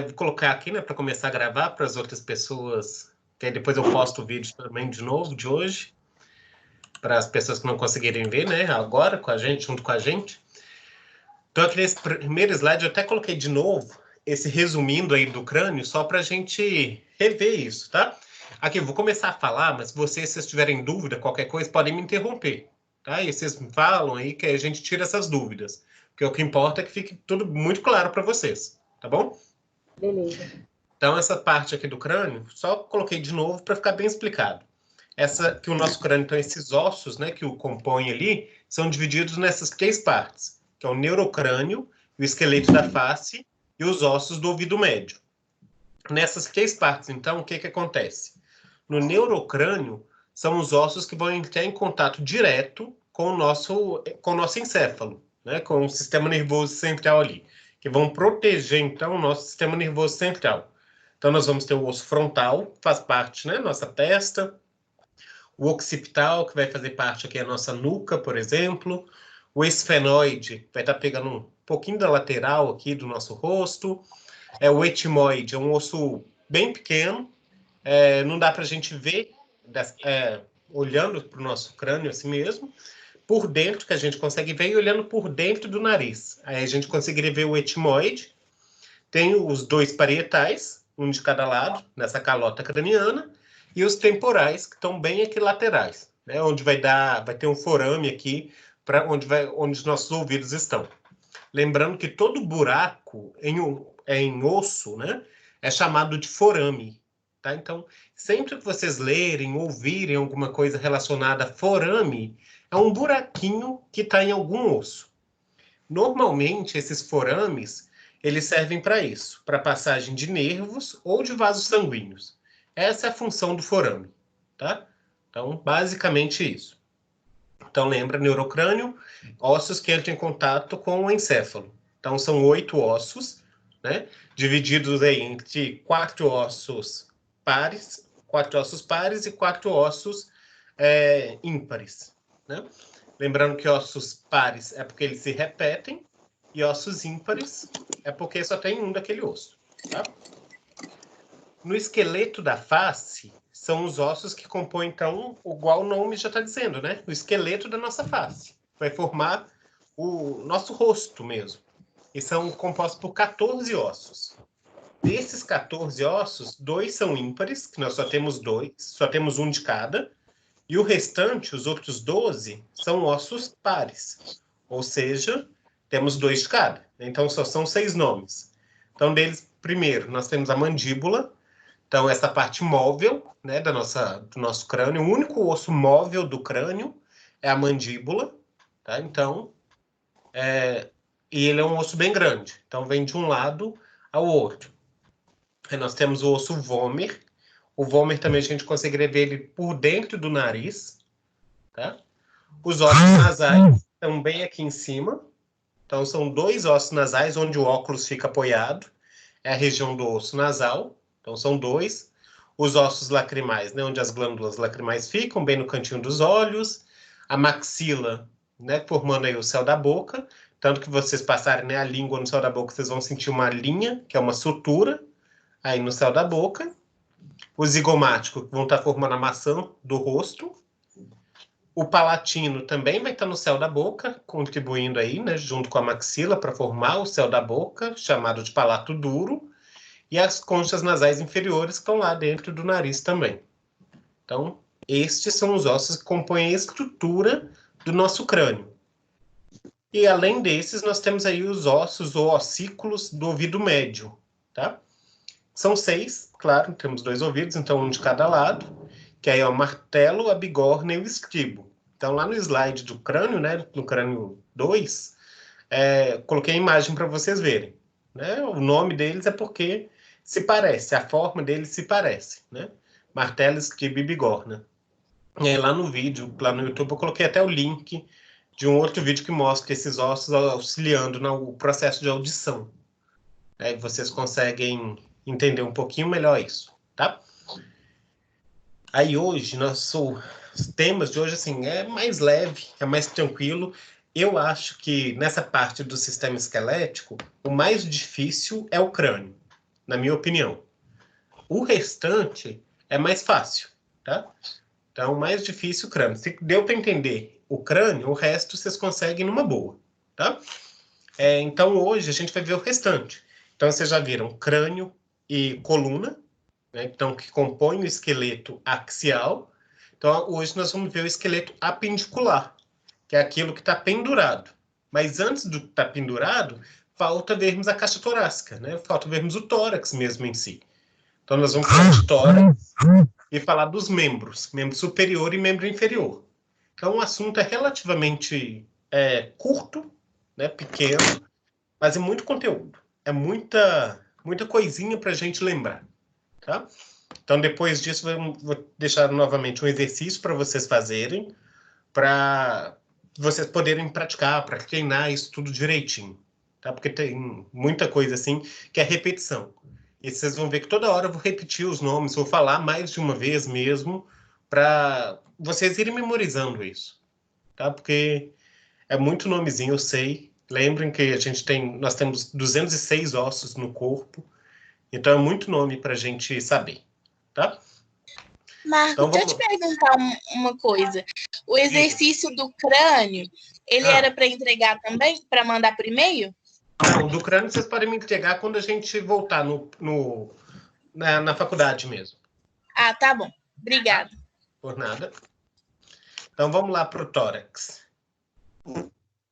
Vou colocar aqui, né, para começar a gravar para as outras pessoas, que aí depois eu posto o vídeo também de novo, de hoje, para as pessoas que não conseguirem ver, né, agora com a gente, junto com a gente. Então, aqui nesse primeiro slide, eu até coloquei de novo esse resumindo aí do crânio, só para a gente rever isso, tá? Aqui, eu vou começar a falar, mas se vocês tiverem dúvida, qualquer coisa, podem me interromper, tá? E vocês me falam aí que a gente tira essas dúvidas, porque o que importa é que fique tudo muito claro para vocês, tá bom? Beleza. Então, essa parte aqui do crânio, só coloquei de novo para ficar bem explicado. Essa que o nosso crânio, então, esses ossos, né, que o compõem ali, são divididos nessas três partes, que é o neurocrânio, o esqueleto da face e os ossos do ouvido médio. Nessas três partes, então, o que que acontece? No neurocrânio, são os ossos que vão entrar em contato direto com o nosso encéfalo, né, com o sistema nervoso central ali, que vão proteger, então, o nosso sistema nervoso central. Então, nós vamos ter o osso frontal, que faz parte, né, nossa testa, o occipital, que vai fazer parte aqui da nossa nuca, por exemplo, o esfenoide, vai estar pegando um pouquinho da lateral aqui do nosso rosto, o etimoide, é um osso bem pequeno, não dá para a gente ver olhando para o nosso crânio assim mesmo, por dentro, que a gente consegue ver, e olhando por dentro do nariz. Aí a gente conseguiria ver o etimoide, tem os dois parietais, um de cada lado, nessa calota craniana, e os temporais, que estão bem aqui laterais, né, onde vai ter um forame aqui, para onde os nossos ouvidos estão. Lembrando que todo buraco em osso, né, é chamado de forame. Tá? Então, sempre que vocês lerem, ouvirem alguma coisa relacionada a forame, é um buraquinho que está em algum osso. Normalmente, esses forames, eles servem para isso, para passagem de nervos ou de vasos sanguíneos. Essa é a função do forame, tá? Então, basicamente isso. Então, lembra, neurocrânio, ossos que entram em contato com o encéfalo. Então, são 8 ossos, né? Divididos aí entre 4 ossos pares e 4 ossos ímpares, né? Lembrando que ossos pares é porque eles se repetem e ossos ímpares é porque só tem um daquele osso, tá? No esqueleto da face, são os ossos que compõem, então, igual o nome já está dizendo, né? O esqueleto da nossa face. Vai formar o nosso rosto mesmo. E são compostos por 14 ossos. Desses 14 ossos, 2 são ímpares, que nós só temos 2, só temos um de cada, e o restante, os outros 12, são ossos pares. Ou seja, temos 2 de cada. Então, só são 6 nomes. Então, deles, primeiro, nós temos a mandíbula. Então, essa parte móvel, né, do nosso crânio, o único osso móvel do crânio é a mandíbula, tá? Então, e ele é um osso bem grande. Então, vem de um lado ao outro. Aí nós temos o osso vômer. O vômer também a gente consegue ver ele por dentro do nariz, tá? Os ossos nasais estão bem aqui em cima. Então, são 2 ossos nasais onde o óculos fica apoiado. É a região do osso nasal. Então, são 2. Os ossos lacrimais, né, onde as glândulas lacrimais ficam, bem no cantinho dos olhos. A maxila, né, formando aí o céu da boca. Tanto que vocês passarem, né, a língua no céu da boca, vocês vão sentir uma linha, que é uma sutura, aí no céu da boca. O zigomático, vão estar formando a maçã do rosto. O palatino também vai estar no céu da boca, contribuindo aí, né, junto com a maxila, para formar o céu da boca, chamado de palato duro. E as conchas nasais inferiores estão lá dentro do nariz também. Então, estes são os ossos que compõem a estrutura do nosso crânio. E além desses, nós temos aí os ossos ou ossículos do ouvido médio, tá? São 6, claro, temos 2 ouvidos, então um de cada lado, que aí é o martelo, a bigorna e o estribo. Então, lá no slide do crânio, né, no crânio 2, coloquei a imagem para vocês verem. Né? O nome deles é porque se parece, a forma deles se parece, né? Martelo, estribo e bigorna. E aí, lá no vídeo, lá no YouTube, eu coloquei até o link de um outro vídeo que mostra esses ossos auxiliando no processo de audição. Aí vocês conseguem entender um pouquinho melhor isso, tá? Aí hoje, nossos temas de hoje, assim, é mais leve, é mais tranquilo. Eu acho que nessa parte do sistema esquelético, o mais difícil é o crânio, na minha opinião. O restante é mais fácil, tá? Então, o mais difícil, o crânio. Se deu para entender o crânio, o resto vocês conseguem numa boa, tá? Então, hoje a gente vai ver o restante. Então, vocês já viram crânio e coluna, né? Então, que compõem o esqueleto axial. Então, hoje nós vamos ver o esqueleto apendicular, que é aquilo que está pendurado. Mas antes do estar pendurado, falta vermos a caixa torácica, né? Falta vermos o tórax mesmo em si. Então, nós vamos falar de tórax e falar dos membros, membro superior e membro inferior. Então, o assunto é relativamente curto, né, pequeno, mas é muito conteúdo. É muita coisinha para a gente lembrar, tá? Então, depois disso, vou deixar novamente um exercício para vocês fazerem, para vocês poderem praticar, para treinar isso tudo direitinho, tá? Porque tem muita coisa assim que é repetição. E vocês vão ver que toda hora eu vou repetir os nomes, vou falar mais de uma vez mesmo, para vocês irem memorizando isso, tá? Porque é muito nomezinho, eu sei. Lembrem que nós temos 206 ossos no corpo, então é muito nome para a gente saber, tá? Marco, Então, deixa eu te perguntar uma coisa. O exercício do crânio, ele era para entregar também, para mandar por e-mail? Não, do crânio vocês podem me entregar quando a gente voltar na faculdade mesmo. Ah, tá bom. Obrigada. Por nada. Então, vamos lá para o tórax.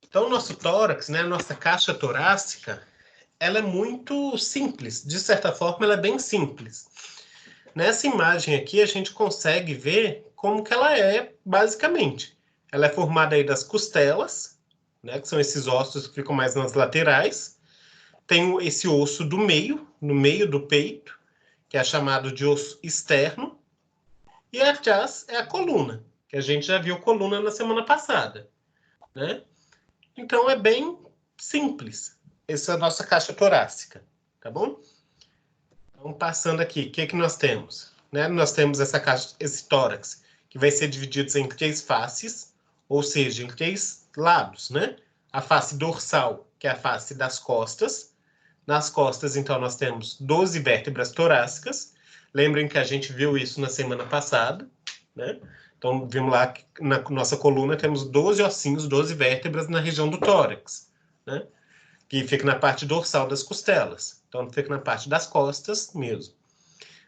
Então, o nosso tórax, né, a nossa caixa torácica, ela é muito simples. De certa forma, ela é bem simples. Nessa imagem aqui, a gente consegue ver como que ela é, basicamente. Ela é formada aí das costelas, né, que são esses ossos que ficam mais nas laterais. Tem esse osso do meio, no meio do peito, que é chamado de osso externo. E atrás é a coluna, que a gente já viu coluna na semana passada, né? Então, é bem simples. Essa é a nossa caixa torácica, tá bom? Então, passando aqui, o que nós temos? Né? Nós temos esse tórax, que vai ser dividido em 3 faces, ou seja, em 3 lados, né? A face dorsal, que é a face das costas. Nas costas, então, nós temos 12 vértebras torácicas. Lembrem que a gente viu isso na semana passada, né? Então, vimos lá que na nossa coluna temos 12 ossinhos, 12 vértebras na região do tórax, né? Que fica na parte dorsal das costelas. Então, fica na parte das costas mesmo.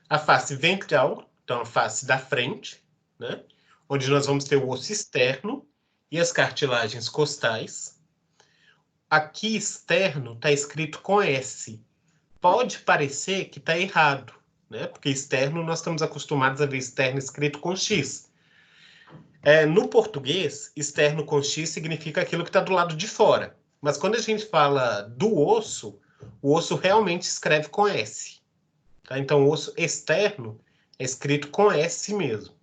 A face ventral, então a face da frente, né? Onde nós vamos ter o osso externo e as cartilagens costais. Aqui externo está escrito com S. Pode parecer que está errado, né? Porque externo nós estamos acostumados a ver externo escrito com X. No português, externo com X significa aquilo que está do lado de fora. Mas quando a gente fala do osso, o osso realmente escreve com S. Tá? Então, o osso externo é escrito com S mesmo.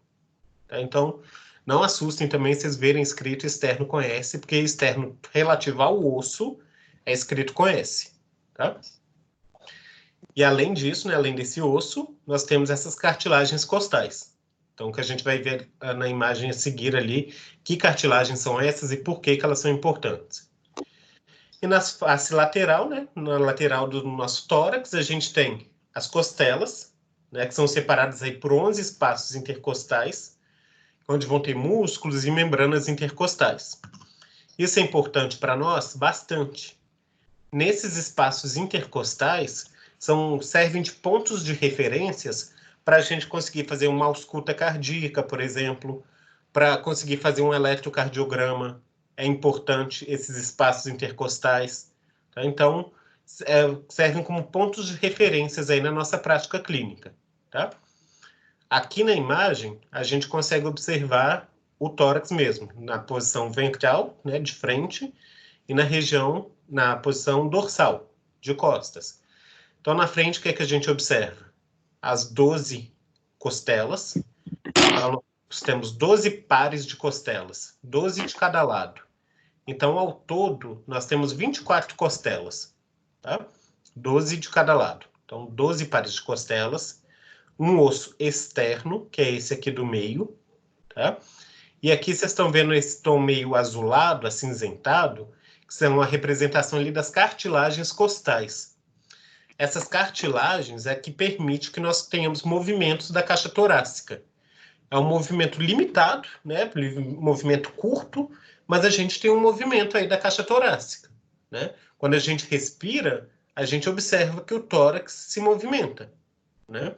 Tá? Então, não assustem também se vocês verem escrito externo com S, porque externo relativo ao osso é escrito com S. Tá? E além disso, né, além desse osso, nós temos essas cartilagens costais. Então, o que a gente vai ver na imagem a seguir ali, que cartilagens são essas e por que elas são importantes. E na face lateral, né, na lateral do nosso tórax, a gente tem as costelas, né, que são separadas aí por 11 espaços intercostais, onde vão ter músculos e membranas intercostais. Isso é importante para nós? Bastante. Nesses espaços intercostais, servem de pontos de referências para a gente conseguir fazer uma ausculta cardíaca, por exemplo, para conseguir fazer um eletrocardiograma. É importante esses espaços intercostais. Tá? Então, servem como pontos de referências aí na nossa prática clínica. Tá? Aqui na imagem, a gente consegue observar o tórax mesmo, na posição ventral, né, de frente, e na posição dorsal, de costas. Então, na frente, o que é que a gente observa? As 12 costelas. Então, nós temos 12 pares de costelas, 12 de cada lado. Então, ao todo, nós temos 24 costelas, tá? 12 de cada lado. Então, 12 pares de costelas, um osso externo, que é esse aqui do meio, tá? E aqui vocês estão vendo esse tom meio azulado, acinzentado, que são a representação ali das cartilagens costais. Essas cartilagens é que permite que nós tenhamos movimentos da caixa torácica. É um movimento limitado, né? Movimento curto, mas a gente tem um movimento aí da caixa torácica, né? Quando a gente respira, a gente observa que o tórax se movimenta, né?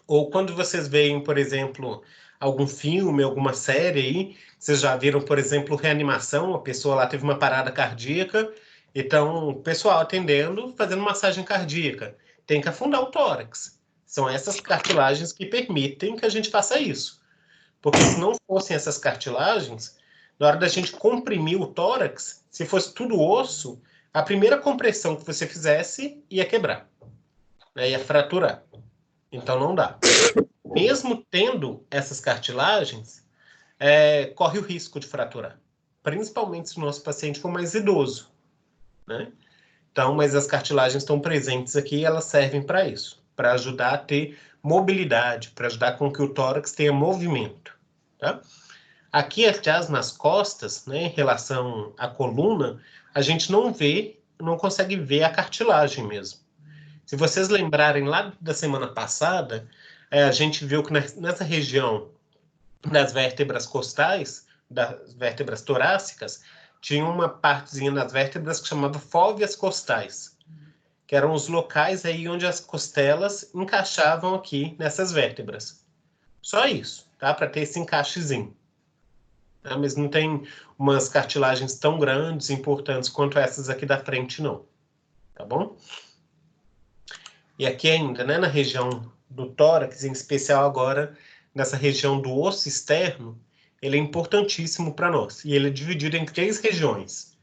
Ou quando vocês veem, por exemplo, algum filme, alguma série aí, vocês já viram, por exemplo, Reanimação, a pessoa lá teve uma parada cardíaca, então o pessoal atendendo, fazendo massagem cardíaca, tem que afundar o tórax. São essas cartilagens que permitem que a gente faça isso. Porque se não fossem essas cartilagens, na hora da gente comprimir o tórax, se fosse tudo osso, a primeira compressão que você fizesse ia quebrar, né? Ia fraturar. Então não dá. Mesmo tendo essas cartilagens, corre o risco de fraturar. Principalmente se o nosso paciente for mais idoso, né? Então, mas as cartilagens estão presentes aqui e elas servem para isso, para ajudar a ter mobilidade, para ajudar com que o tórax tenha movimento, tá? Aqui, atrás, nas costas, né, em relação à coluna, a gente não consegue ver a cartilagem mesmo. Se vocês lembrarem lá da semana passada, a gente viu que nessa região das vértebras costais, das vértebras torácicas, tinha uma partezinha nas vértebras que chamava fóveas costais, que eram os locais aí onde as costelas encaixavam aqui nessas vértebras. Só isso, tá? Para ter esse encaixezinho. Tá? Mas não tem umas cartilagens tão grandes, importantes quanto essas aqui da frente, não. Tá bom? E aqui ainda, né, na região do tórax, em especial agora nessa região do osso externo, ele é importantíssimo para nós. E ele é dividido em 3 regiões.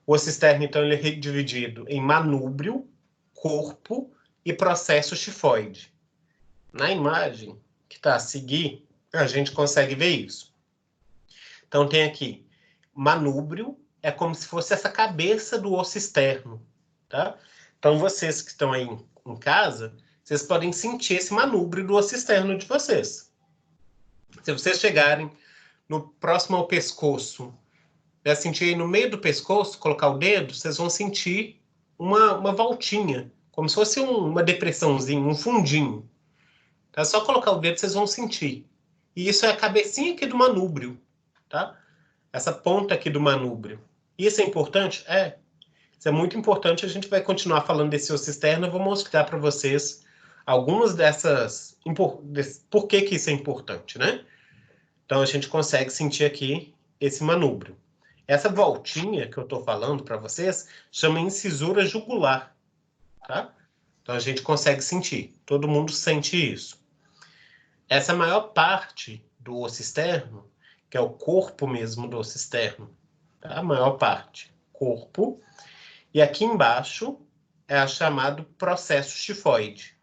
O osso externo, então, ele é dividido em manúbrio, corpo e processo xifoide. Na imagem que está a seguir, a gente consegue ver isso. Então, tem aqui, manúbrio é como se fosse essa cabeça do osso externo, tá? Então, vocês que estão aí em casa, vocês podem sentir esse manúbrio do osso externo de vocês. Se vocês chegarem no próximo ao pescoço, né, sentir aí no meio do pescoço, colocar o dedo, vocês vão sentir uma voltinha, como se fosse uma depressãozinha, um fundinho. É só colocar o dedo, vocês vão sentir. E isso é a cabecinha aqui do manúbrio, tá? Essa ponta aqui do manúbrio. Isso é importante? É. Isso é muito importante. A gente vai continuar falando desse osso externo. Eu vou mostrar para vocês algumas dessas... Por que que isso é importante, né? Então, a gente consegue sentir aqui esse manúbrio. Essa voltinha que eu estou falando para vocês chama incisura jugular, tá? Então, a gente consegue sentir. Todo mundo sente isso. Essa maior parte do osso externo, que é o corpo mesmo do osso externo, tá? A maior parte, corpo. E aqui embaixo é a chamado processo xifoide.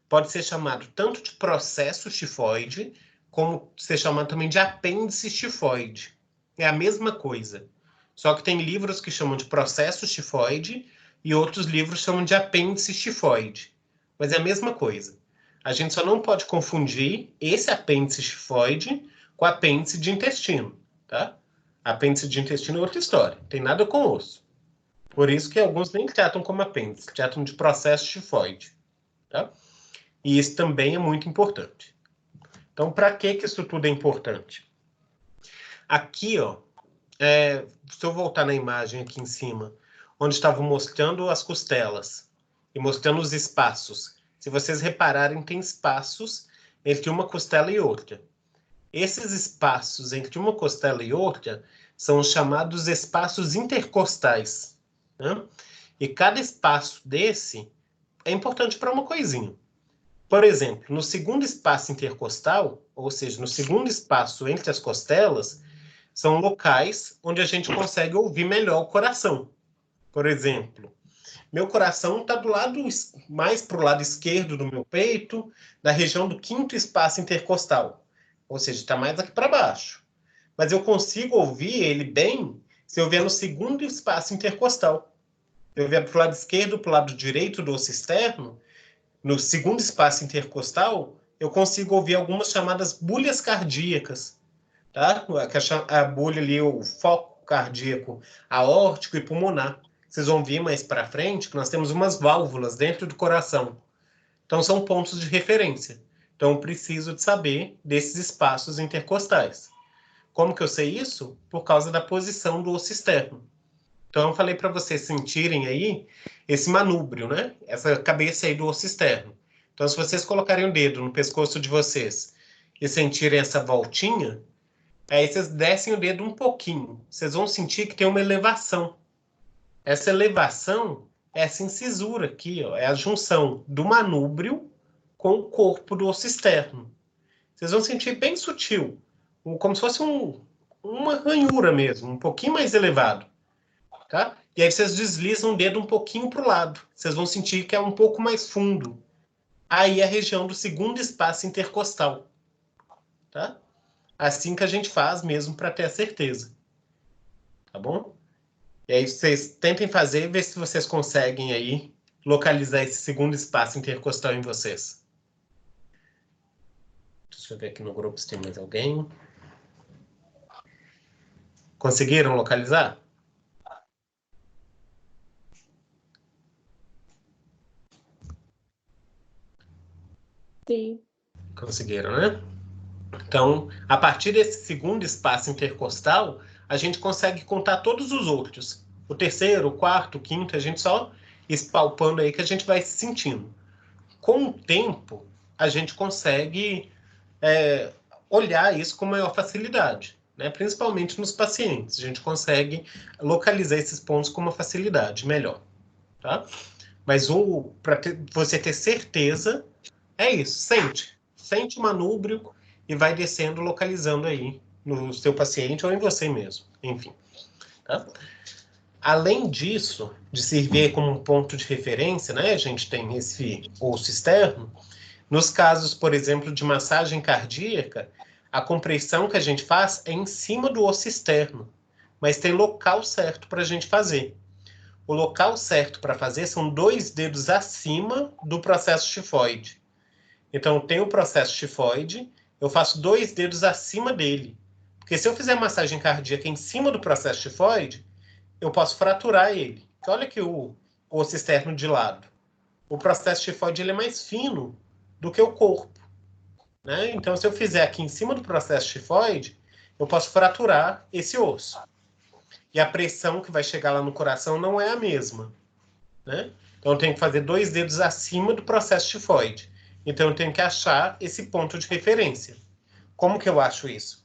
Pode ser chamado tanto de processo xifoide, como ser chamado também de apêndice xifoide. É a mesma coisa. Só que tem livros que chamam de processo xifoide e outros livros chamam de apêndice xifoide. Mas é a mesma coisa. A gente só não pode confundir esse apêndice xifoide com apêndice de intestino, tá? Apêndice de intestino é outra história, tem nada com osso. Por isso que alguns nem tratam como apêndice, tratam de processo xifoide, tá? E isso também é muito importante. Então, para que isso tudo é importante? Aqui, ó, se eu voltar na imagem aqui em cima, onde estava mostrando as costelas e mostrando os espaços, se vocês repararem, tem espaços entre uma costela e outra. Esses espaços entre uma costela e outra são os chamados espaços intercostais, né? E cada espaço desse é importante para uma coisinha. Por exemplo, no segundo espaço intercostal, ou seja, no segundo espaço entre as costelas, são locais onde a gente consegue ouvir melhor o coração. Por exemplo, meu coração está do lado mais para o lado esquerdo do meu peito, na região do quinto espaço intercostal. Ou seja, está mais aqui para baixo. Mas eu consigo ouvir ele bem se eu vier no segundo espaço intercostal. Se eu vier para o lado esquerdo, para o lado direito do osso externo, no segundo espaço intercostal, eu consigo ouvir algumas chamadas bolhas cardíacas, tá? A bolha ali, o foco cardíaco aórtico e pulmonar. vocês vão ver mais para frente que nós temos umas válvulas dentro do coração. Então, são pontos de referência. Então, eu preciso de saber desses espaços intercostais. Como que eu sei isso? Por causa da posição do osso externo. Então, eu falei para vocês sentirem aí esse manúbrio, né? Essa cabeça aí do osso externo. Então, se vocês colocarem o dedo no pescoço de vocês e sentirem essa voltinha, aí vocês descem o dedo um pouquinho. Vocês vão sentir que tem uma elevação. Essa elevação é essa incisura aqui, ó, é a junção do manúbrio com o corpo do osso externo. Vocês vão sentir bem sutil, como se fosse uma ranhura mesmo, um pouquinho mais elevado. Tá? E aí vocês deslizam o dedo um pouquinho para o lado. Vocês vão sentir que é um pouco mais fundo. Aí é a região do segundo espaço intercostal. Tá? Assim que a gente faz mesmo para ter a certeza. Tá bom? E aí vocês tentem fazer e ver se vocês conseguem aí localizar esse segundo espaço intercostal em vocês. Deixa eu ver aqui no grupo se tem mais alguém. Conseguiram localizar? Sim. Conseguiram, né? Então, a partir desse segundo espaço intercostal, a gente consegue contar todos os outros. O terceiro, o quarto, o quinto, a gente só espalpando aí que a gente vai se sentindo. Com o tempo, a gente consegue olhar isso com maior facilidade, né? Principalmente nos pacientes. A gente consegue localizar esses pontos com uma facilidade melhor. Tá? Mas para você ter certeza, é isso. Sente o manúbrio e vai descendo, localizando aí no seu paciente ou em você mesmo. Enfim. Tá? Além disso, de servir como um ponto de referência, né? A gente tem esse osso externo. Nos casos, por exemplo, de massagem cardíaca, a compressão que a gente faz é em cima do osso externo, mas tem local certo para a gente fazer. O local certo para fazer são 2 dedos acima do processo tifoide. Então, tem o processo tifoide, eu faço 2 dedos acima dele. Porque se eu fizer massagem cardíaca em cima do processo tifoide, eu posso fraturar ele. Porque olha aqui o osso externo de lado. O processo tifoide ele é mais fino do que o corpo. Né? Então, se eu fizer aqui em cima do processo tifoide, eu posso fraturar esse osso. E a pressão que vai chegar lá no coração não é a mesma. Né? Então, eu tenho que fazer 2 dedos acima do processo tifoide. Então, eu tenho que achar esse ponto de referência. Como que eu acho isso?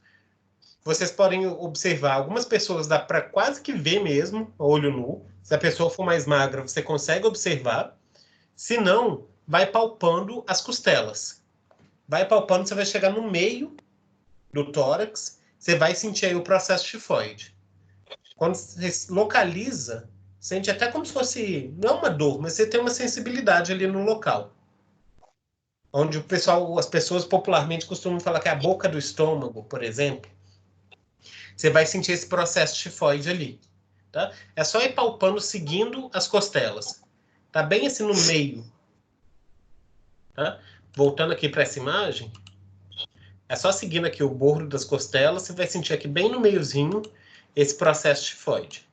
Vocês podem observar, algumas pessoas dá para quase que ver mesmo, olho nu. Se a pessoa for mais magra, você consegue observar. Se não, vai palpando as costelas. Vai palpando, você vai chegar no meio do tórax, você vai sentir aí o processo tifoide. Quando você localiza, sente até como se fosse, não uma dor, mas você tem uma sensibilidade ali no local. Onde as pessoas popularmente costumam falar que é a boca do estômago, por exemplo. Você vai sentir esse processo tifoide ali. Tá? É só ir palpando, seguindo as costelas. Tá bem assim no meio. Tá? Voltando aqui para essa imagem, é só seguindo aqui o bordo das costelas, você vai sentir aqui bem no meiozinho esse processo tifoide.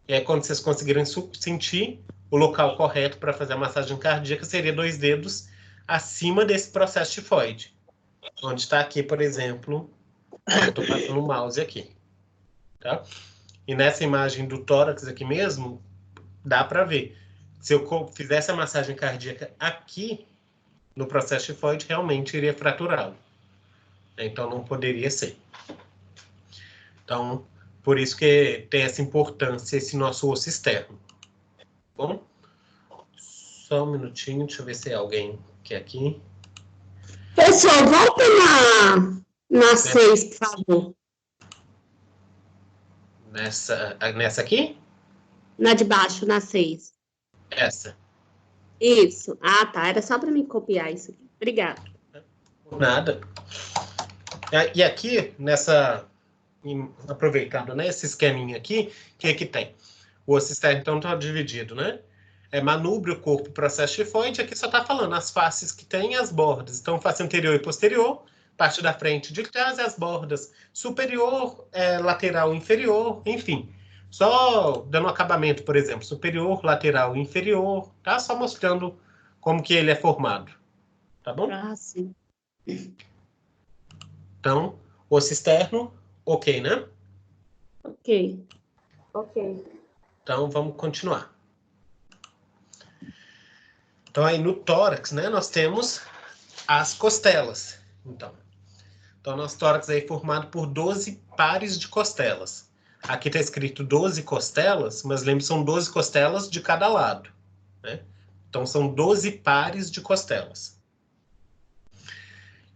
E aí, quando vocês conseguirem sentir o local correto para fazer a massagem cardíaca, seria 2 dedos acima desse processo tifoide. Onde está aqui, por exemplo, eu estou passando o mouse aqui. Tá? E nessa imagem do tórax aqui mesmo, dá para ver. Se eu fizesse a massagem cardíaca aqui, no processo tifoide, realmente iria fraturá-lo. Então, não poderia ser. Então, por isso que tem essa importância, esse nosso osso externo. Bom? Só um minutinho, deixa eu ver se tem alguém que é aqui. Pessoal, volta na 6, por favor. Nessa aqui? Na de baixo, na 6. Essa. Isso. Ah, tá. Era só para mim copiar isso aqui. Obrigada. Nada. E aqui, aproveitando, né, esse esqueminha aqui, o que é que tem? O osso externo, então, está dividido, né? É manúbrio, corpo, processo tifoide. Aqui só está falando as faces que tem e as bordas. Então, face anterior e posterior, parte da frente de trás e as bordas superior, lateral, inferior, enfim. Só dando um acabamento, por exemplo, superior, lateral e inferior, tá? Só mostrando como que ele é formado, tá bom? Ah, sim. Então, osso externo, ok, né? Ok. Então, vamos continuar. Então, aí no tórax, né, nós temos as costelas. Então, nosso tórax aí é formado por 12 pares de costelas. Aqui está escrito 12 costelas, mas lembre, são 12 costelas de cada lado, né? Então, são 12 pares de costelas.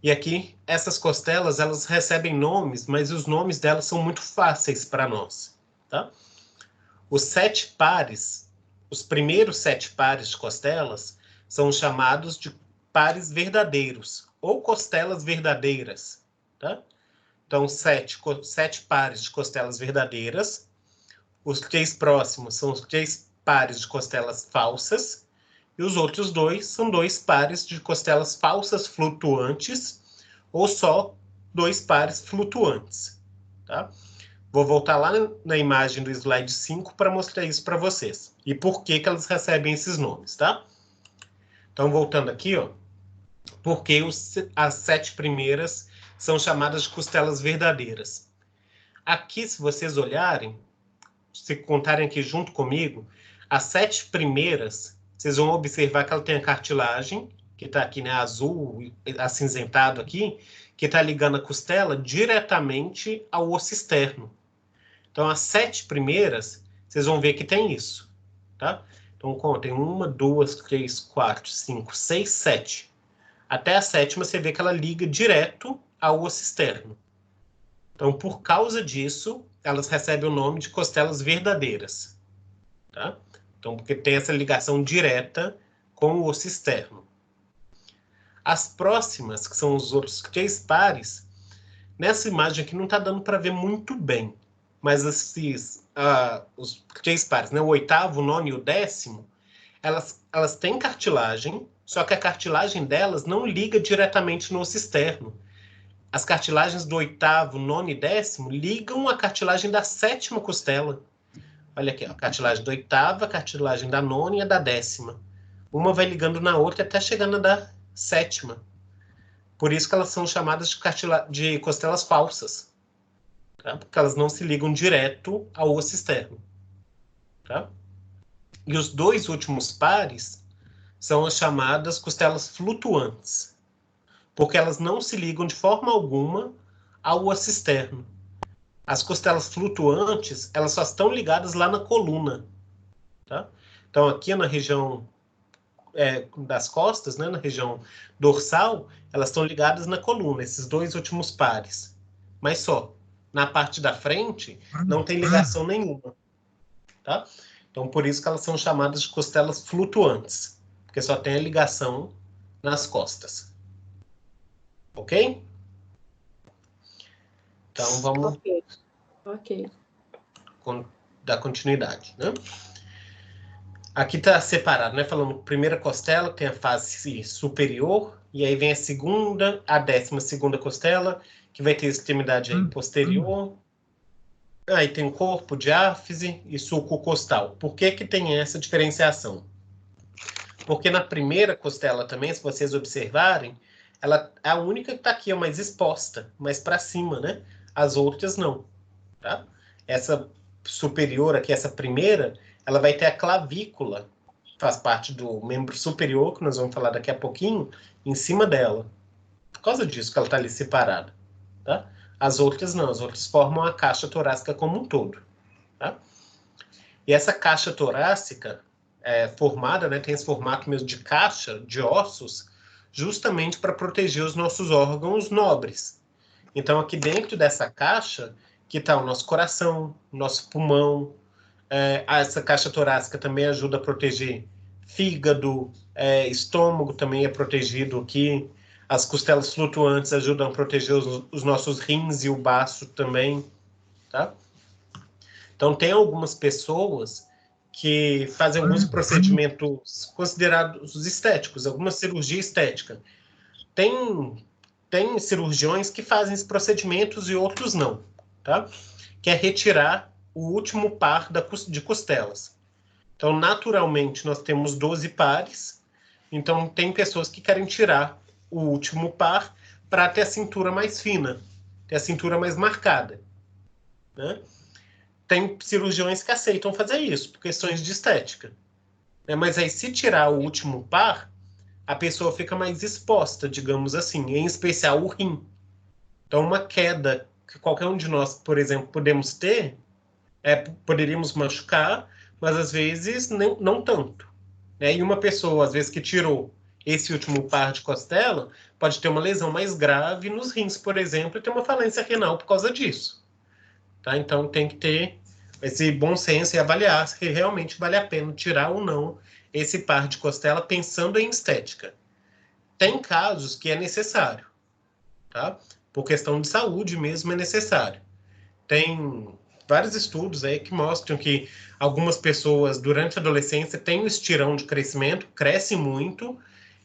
E aqui, essas costelas, elas recebem nomes, mas os nomes delas são muito fáceis para nós, tá? Os 7 pares, os primeiros 7 pares de costelas, são chamados de pares verdadeiros, ou costelas verdadeiras, tá? Então, 7 pares de costelas verdadeiras. Os 3 próximos são os 3 pares de costelas falsas. E os outros 2 são 2 pares de costelas falsas flutuantes, ou só 2 pares flutuantes, tá? Vou voltar lá na imagem do slide 5 para mostrar isso para vocês. E por que que elas recebem esses nomes, tá? Então, voltando aqui, ó. Porque as 7 primeiras são chamadas de costelas verdadeiras. Aqui, se vocês olharem, se contarem aqui junto comigo, as 7 primeiras, vocês vão observar que ela tem a cartilagem, que está aqui, né, azul, acinzentado aqui, que está ligando a costela diretamente ao osso externo. Então, as 7 primeiras, vocês vão ver que tem isso, tá? Então, contem 1, 2, 3, 4, 5, 6, 7. Até a 7ª, você vê que ela liga direto ao osso externo. Então, por causa disso, elas recebem o nome de costelas verdadeiras, tá? Então, porque tem essa ligação direta com o osso externo. As próximas, que são os outros 3 pares, nessa imagem aqui não está dando para ver muito bem, mas os 3 pares, né, o 8º, o 9º e o 10º, elas têm cartilagem, só que a cartilagem delas não liga diretamente no osso externo. As cartilagens do 8º, 9º e 10º ligam a cartilagem da 7ª costela. Olha aqui, ó, a cartilagem do 8º, a cartilagem da 9ª e a da 10ª. Uma vai ligando na outra até chegar na da 7ª. Por isso que elas são chamadas de costelas falsas, tá? Porque elas não se ligam direto ao osso externo, tá? E os 2 últimos pares são as chamadas costelas flutuantes, porque elas não se ligam de forma alguma ao osso externo. As costelas flutuantes, elas só estão ligadas lá na coluna, tá? Então, aqui na região das costas, né, na região dorsal, elas estão ligadas na coluna, esses 2 últimos pares. Mas só. Na parte da frente, não tem ligação nenhuma, tá? Então, por isso que elas são chamadas de costelas flutuantes, porque só tem a ligação nas costas. Ok? Então, vamos Ok. dar continuidade, né? Aqui está separado, né? Falando primeira costela, tem a face superior, e aí vem a segunda, a 12ª costela, que vai ter extremidade aí posterior. Aí tem o corpo, diáfise e sulco costal. Por que que tem essa diferenciação? Porque na primeira costela também, se vocês observarem, ela é a única que está aqui, ó, mais exposta, mais para cima, né? As outras não, tá? Essa superior aqui, essa primeira, ela vai ter a clavícula, faz parte do membro superior, que nós vamos falar daqui a pouquinho, em cima dela. Por causa disso que ela está ali separada, tá? As outras não, as outras formam a caixa torácica como um todo, tá? E essa caixa torácica formada, né, tem esse formato mesmo de caixa, de ossos, justamente para proteger os nossos órgãos nobres. Então, aqui dentro dessa caixa, que está o nosso coração, o nosso pulmão. Essa caixa torácica também ajuda a proteger fígado, estômago também é protegido aqui. As costelas flutuantes ajudam a proteger os nossos rins e o baço também, tá? Então, tem algumas pessoas que fazem alguns procedimentos considerados estéticos, alguma cirurgia estética. Tem cirurgiões que fazem esses procedimentos e outros não, tá? Que é retirar o último par de costelas. Então, naturalmente, nós temos 12 pares. Então, tem pessoas que querem tirar o último par para ter a cintura mais fina, ter a cintura mais marcada, né? Tem cirurgiões que aceitam fazer isso, por questões de estética, né? Mas aí, se tirar o último par, a pessoa fica mais exposta, digamos assim, em especial o rim. Então, uma queda que qualquer um de nós, por exemplo, podemos ter, poderíamos machucar, mas às vezes não tanto, né? E uma pessoa, às vezes, que tirou esse último par de costela, pode ter uma lesão mais grave nos rins, por exemplo, e ter uma falência renal por causa disso. Tá? Então, tem que ter esse bom senso e avaliar se realmente vale a pena tirar ou não esse par de costela pensando em estética. Tem casos que é necessário, tá? Por questão de saúde mesmo é necessário. Tem vários estudos aí que mostram que algumas pessoas durante a adolescência têm um estirão de crescimento, cresce muito,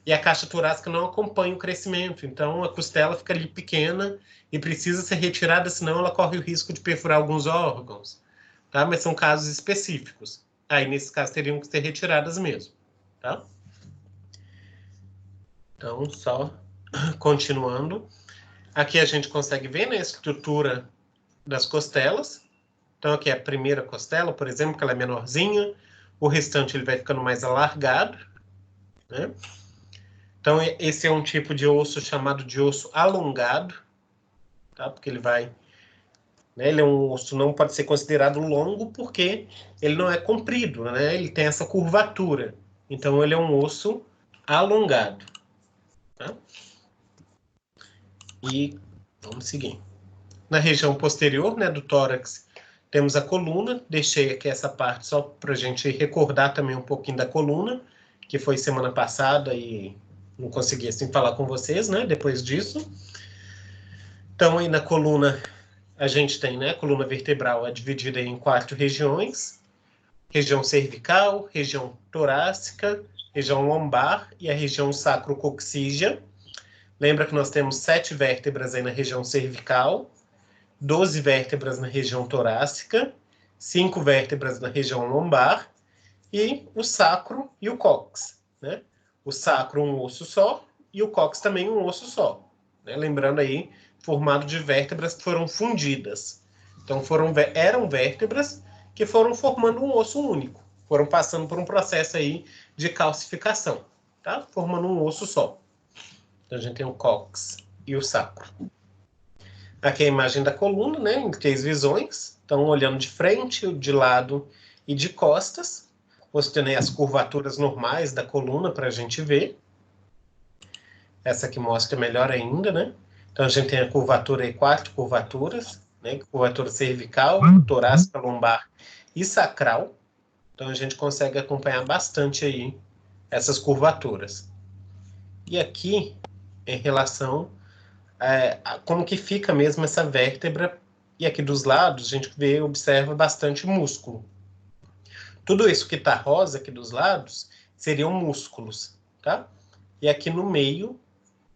e a caixa torácica não acompanha o crescimento. Então, a costela fica ali pequena e precisa ser retirada, senão ela corre o risco de perfurar alguns órgãos. Tá? Mas são casos específicos. Aí, nesses casos, teriam que ser retiradas mesmo. Tá? Então, só continuando. Aqui a gente consegue ver, né, a estrutura das costelas. Então, aqui é a primeira costela, por exemplo, que ela é menorzinha. O restante ele vai ficando mais alargado, né? Então, esse é um tipo de osso chamado de osso alongado, tá? Porque ele vai... né, ele é um osso, não pode ser considerado longo, porque ele não é comprido, né? Ele tem essa curvatura. Então, ele é um osso alongado, tá? E vamos seguir. Na região posterior, né, do tórax, temos a coluna. Deixei aqui essa parte só para a gente recordar também um pouquinho da coluna, que foi semana passada e não consegui assim falar com vocês, né, depois disso. Então, aí na coluna, a gente tem, né, a coluna vertebral é dividida em 4 regiões. Região cervical, região torácica, região lombar e a região sacrocoxígea. Lembra que nós temos 7 vértebras aí na região cervical, 12 vértebras na região torácica, 5 vértebras na região lombar e o sacro e o cóccix, né? O sacro um osso só e o cóccix também um osso só, né? Lembrando aí, formado de vértebras que foram fundidas. Então eram vértebras que foram formando um osso único, foram passando por um processo aí de calcificação, tá? Formando um osso só. Então a gente tem o cóccix e o sacro. Aqui é a imagem da coluna, né, em 3 visões. Então, olhando de frente, de lado e de costas. Mostrando aí as curvaturas normais da coluna para a gente ver. Essa aqui mostra melhor ainda, né? Então, a gente tem a curvatura aí, 4 curvaturas, né? Curvatura cervical, torácica, lombar e sacral. Então, a gente consegue acompanhar bastante aí essas curvaturas. E aqui, em relação como que fica mesmo essa vértebra, e aqui dos lados a gente observa bastante músculo. Tudo isso que está rosa aqui dos lados seriam músculos, tá? E aqui no meio,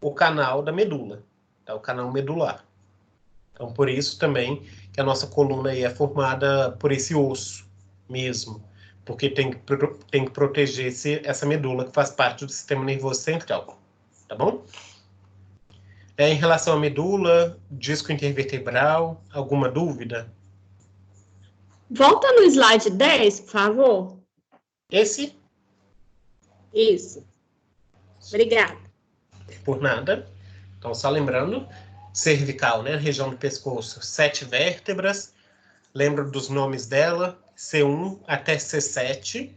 o canal da medula, tá? O canal medular. Então, por isso também que a nossa coluna aí é formada por esse osso mesmo, porque tem que proteger essa medula que faz parte do sistema nervoso central, tá bom? Em relação à medula, disco intervertebral, alguma dúvida? Volta no slide 10, por favor. Esse? Isso. Obrigada. Por nada. Então, só lembrando, cervical, né? Região do pescoço, 7 vértebras. Lembra dos nomes dela, C1 até C7.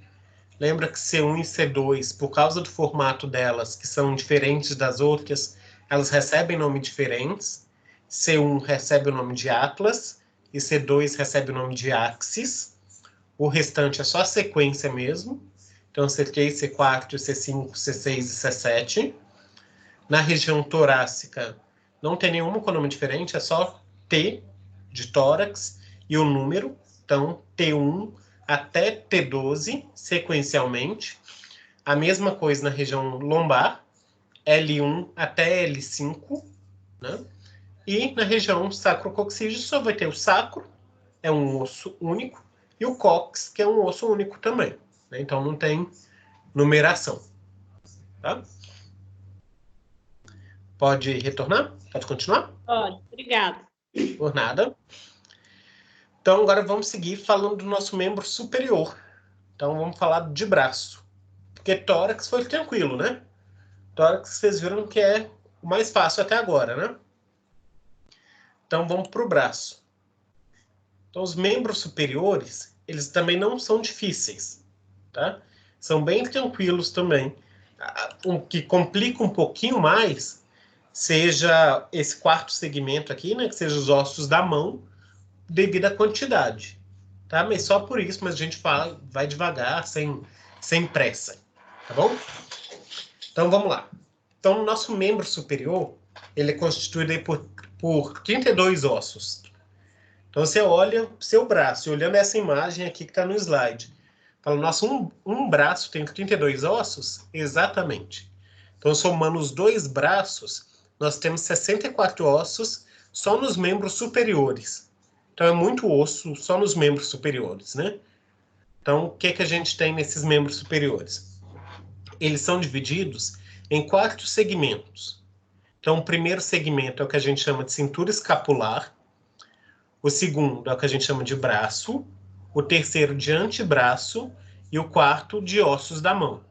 Lembra que C1 e C2, por causa do formato delas, que são diferentes das outras, elas recebem nomes diferentes. C1 recebe o nome de Atlas e C2 recebe o nome de Axis. O restante é só sequência mesmo. Então, C3, C4, C5, C6 e C7. Na região torácica, não tem nenhuma com nome diferente, é só T de tórax e o número. Então, T1 até T12, sequencialmente. A mesma coisa na região lombar, L1 até L5, né? E na região sacrocoxígea só vai ter o sacro é um osso único, e o cóccix, que é um osso único também, né? Então, não tem numeração. Tá? Pode retornar? Pode continuar? Pode, obrigada. Por nada. Então, agora vamos seguir falando do nosso membro superior. Então, vamos falar de braço. Porque tórax foi tranquilo, né? Tórax, vocês viram que é o mais fácil até agora, né? Então, vamos para o braço. Então, os membros superiores, eles também não são difíceis, tá? São bem tranquilos também. O que complica um pouquinho mais seja esse quarto segmento aqui, né? Que seja os ossos da mão, devido à quantidade, tá? Mas só por isso, mas a gente fala, vai devagar, sem pressa, tá bom? Então, vamos lá. Então, o nosso membro superior, ele é constituído aí por 32 ossos. Então, você olha o seu braço, e olhando essa imagem aqui que está no slide, fala, nossa, um braço tem 32 ossos? Exatamente. Então, somando os dois braços, nós temos 64 ossos só nos membros superiores. Então, é muito osso só nos membros superiores, né? Então, o que a gente tem nesses membros superiores? Eles são divididos em 4 segmentos. Então, o primeiro segmento é o que a gente chama de cintura escapular, o segundo é o que a gente chama de braço, o terceiro de antebraço e o quarto de ossos da mão.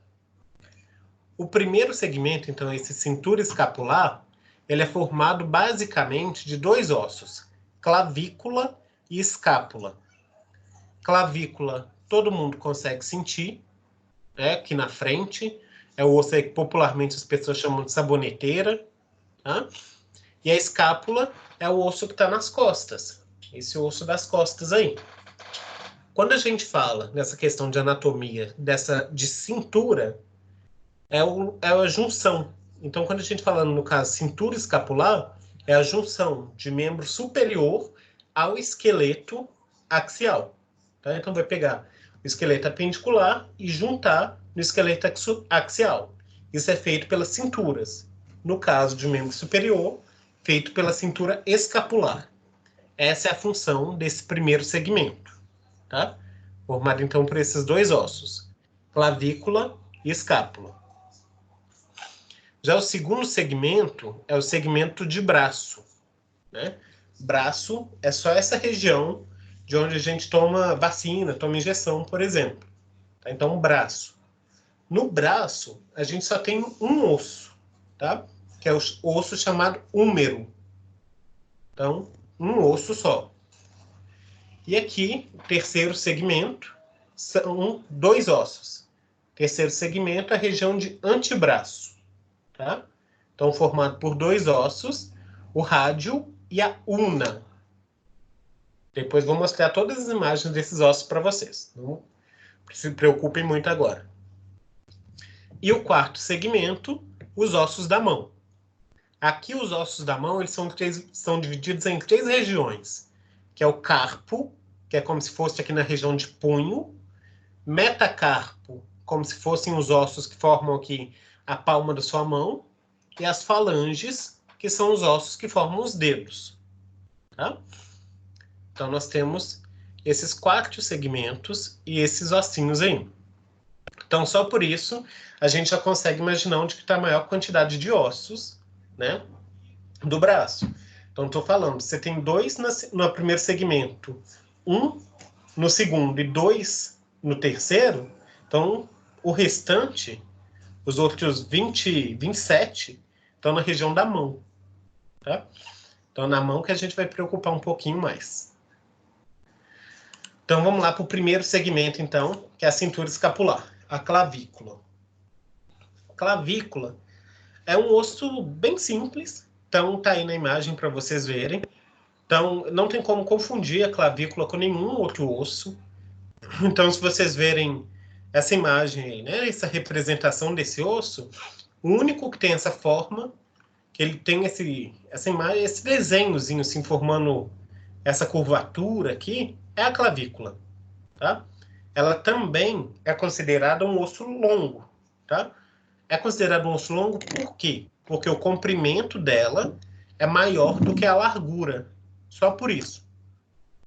O primeiro segmento, então, esse cintura escapular, ele é formado basicamente de 2 ossos, clavícula e escápula. Clavícula, todo mundo consegue sentir, né, aqui na frente, é o osso aí que popularmente as pessoas chamam de saboneteira, tá? E a escápula é o osso que está nas costas, esse osso das costas aí. Quando a gente fala nessa questão de anatomia, de cintura, é a junção. Então, quando a gente fala, no caso, cintura escapular, é a junção de membro superior ao esqueleto axial. Tá? Então, vai pegar o esqueleto apendicular e juntar no esqueleto axial. Isso é feito pelas cinturas. No caso de membro superior, feito pela cintura escapular. Essa é a função desse primeiro segmento, tá? Formado, então, por esses 2 ossos, clavícula e escápula. Já o segundo segmento é o segmento de braço, né? Braço é só essa região de onde a gente toma vacina, toma injeção, por exemplo. Tá? Então, braço. No braço, a gente só tem um osso, tá? Que é o osso chamado húmero. Então, um osso só. E aqui, o terceiro segmento, são 2 ossos. Terceiro segmento, a região de antebraço. Tá? Então, formado por 2 ossos, o rádio e a una. Depois vou mostrar todas as imagens desses ossos para vocês. Não se preocupem muito agora. E o quarto segmento, os ossos da mão. Aqui os ossos da mão eles são divididos em 3 regiões, que é o carpo, que é como se fosse aqui na região de punho, metacarpo, como se fossem os ossos que formam aqui a palma da sua mão, e as falanges, que são os ossos que formam os dedos. Tá? Então, nós temos esses 4 segmentos e esses ossinhos aí. Então, só por isso, a gente já consegue imaginar onde está a maior quantidade de ossos, né, do braço. Então, estou falando, você tem 2 no primeiro segmento, 1 no segundo e 2 no terceiro, então, o restante, os outros 27, estão na região da mão, tá? Então, na mão que a gente vai preocupar um pouquinho mais. Então, vamos lá para o primeiro segmento, então, que é a cintura escapular, a clavícula. A clavícula é um osso bem simples, então tá aí na imagem para vocês verem. Então, não tem como confundir a clavícula com nenhum outro osso. Então, se vocês verem essa imagem aí, né, essa representação desse osso, o único que tem essa forma, que ele tem essa imagem, esse desenhozinho assim, formando essa curvatura aqui, é a clavícula, tá? Ela também é considerada um osso longo, tá? É considerado um osso longo por quê? Porque o comprimento dela é maior do que a largura, só por isso,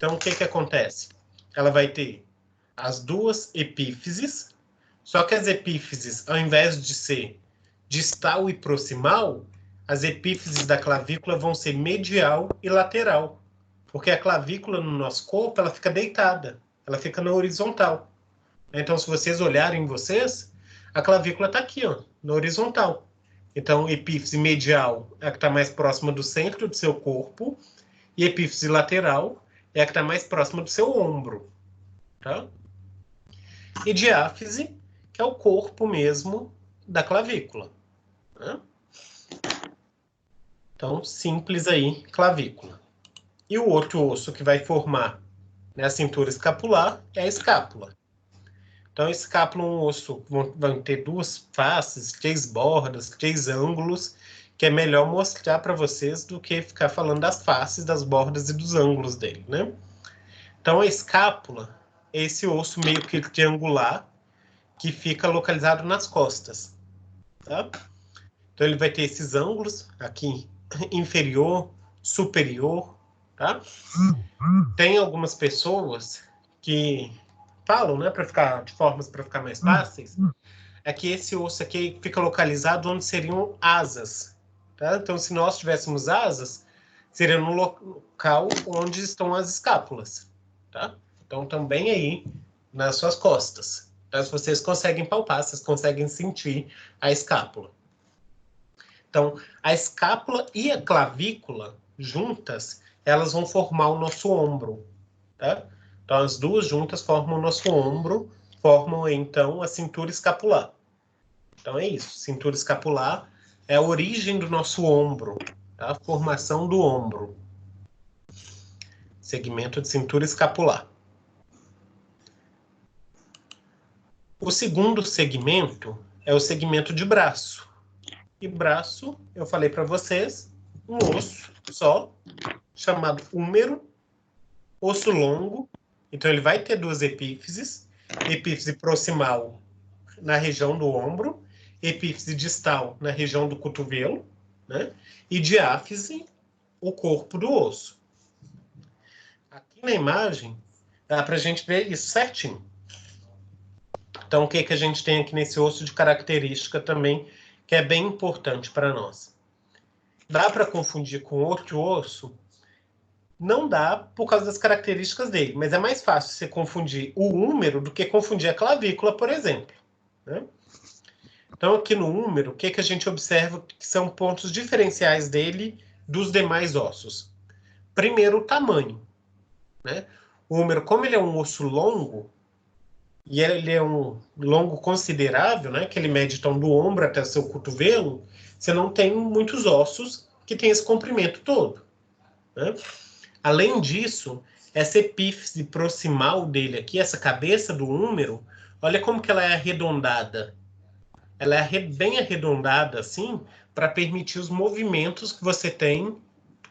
Então, o que que acontece? Ela vai ter as duas epífises, só que as epífises, ao invés de ser distal e proximal, as epífises da clavícula vão ser medial e lateral, porque a clavícula no nosso corpo, ela fica deitada, ela fica na horizontal. Então, se vocês olharem vocês, a clavícula está aqui, ó, na horizontal. Então, epífise medial é a que está mais próxima do centro do seu corpo, e epífise lateral é a que está mais próxima do seu ombro. Tá? E diáfise, que é o corpo mesmo da clavícula. Né? Então, simples aí, clavícula. E o outro osso que vai formar, né, a cintura escapular é a escápula. Então, a escápula é um osso, vão ter duas faces, 3 bordas, 3 ângulos, que é melhor mostrar para vocês do que ficar falando das faces, das bordas e dos ângulos dele, né? Então, a escápula é esse osso meio que triangular, que fica localizado nas costas, tá? Então, ele vai ter esses ângulos aqui, inferior, superior, tá? Tem algumas pessoas que falam, né, para ficar de formas para ficar mais fáceis, é que esse osso aqui fica localizado onde seriam asas, tá? Então, se nós tivéssemos asas, seria no local onde estão as escápulas, tá? Então, também aí nas suas costas. Tá? Se vocês conseguem palpar, vocês conseguem sentir a escápula. Então, a escápula e a clavícula juntas, elas vão formar o nosso ombro, tá? Então, as duas juntas formam o nosso ombro, formam, então, a cintura escapular. Então, é isso. Cintura escapular é a origem do nosso ombro, tá? A formação do ombro. Segmento de cintura escapular. O segundo segmento é o segmento de braço. E braço, eu falei para vocês, um osso só, chamado húmero, osso longo. Então, ele vai ter duas epífises. Epífise proximal na região do ombro, epífise distal na região do cotovelo, né? E diáfise, o corpo do osso. Aqui na imagem, dá para a gente ver isso certinho. Então, o que que a gente tem aqui nesse osso de característica também, que é bem importante para nós? Dá para confundir com outro osso? Não dá por causa das características dele, mas é mais fácil você confundir o húmero do que confundir a clavícula, por exemplo. Né? Então, aqui no húmero, o que que a gente observa que são pontos diferenciais dele dos demais ossos? Primeiro, o tamanho. Né? O húmero, como ele é um osso longo, e ele é um longo considerável, né, que ele mede então do ombro até o seu cotovelo, você não tem muitos ossos que tem esse comprimento todo. Né? Além disso, essa epífise proximal dele aqui, essa cabeça do húmero, olha como que ela é arredondada. Ela é bem arredondada assim, para permitir os movimentos que você tem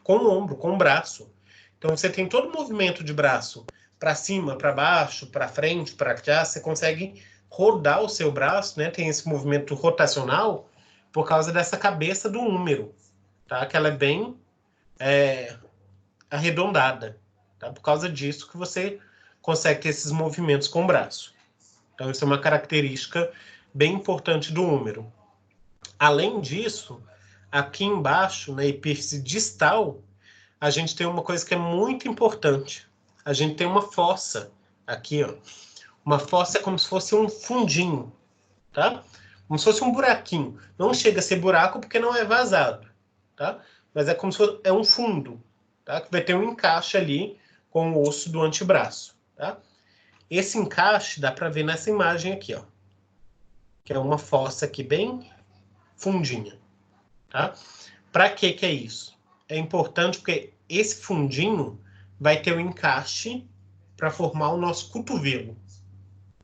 com o ombro, com o braço. Então, você tem todo o movimento de braço para cima, para baixo, para frente, para trás, você consegue rodar o seu braço, né? Tem esse movimento rotacional por causa dessa cabeça do húmero, tá? Que ela é bem arredondada, tá? Por causa disso que você consegue ter esses movimentos com o braço. Então, isso é uma característica bem importante do húmero. Além disso, aqui embaixo, na epífise distal, a gente tem uma coisa que é muito importante. A gente tem uma fossa aqui, ó. Uma fossa é como se fosse um fundinho, tá? Como se fosse um buraquinho. Não chega a ser buraco porque não é vazado, tá? Mas é como se fosse um fundo, tá? Que vai ter um encaixe ali com o osso do antebraço, tá? Esse encaixe dá para ver nessa imagem aqui, ó. Que é uma fossa aqui bem fundinha, tá? Para que é isso? É importante porque esse fundinho vai ter o encaixe para formar o nosso cotovelo,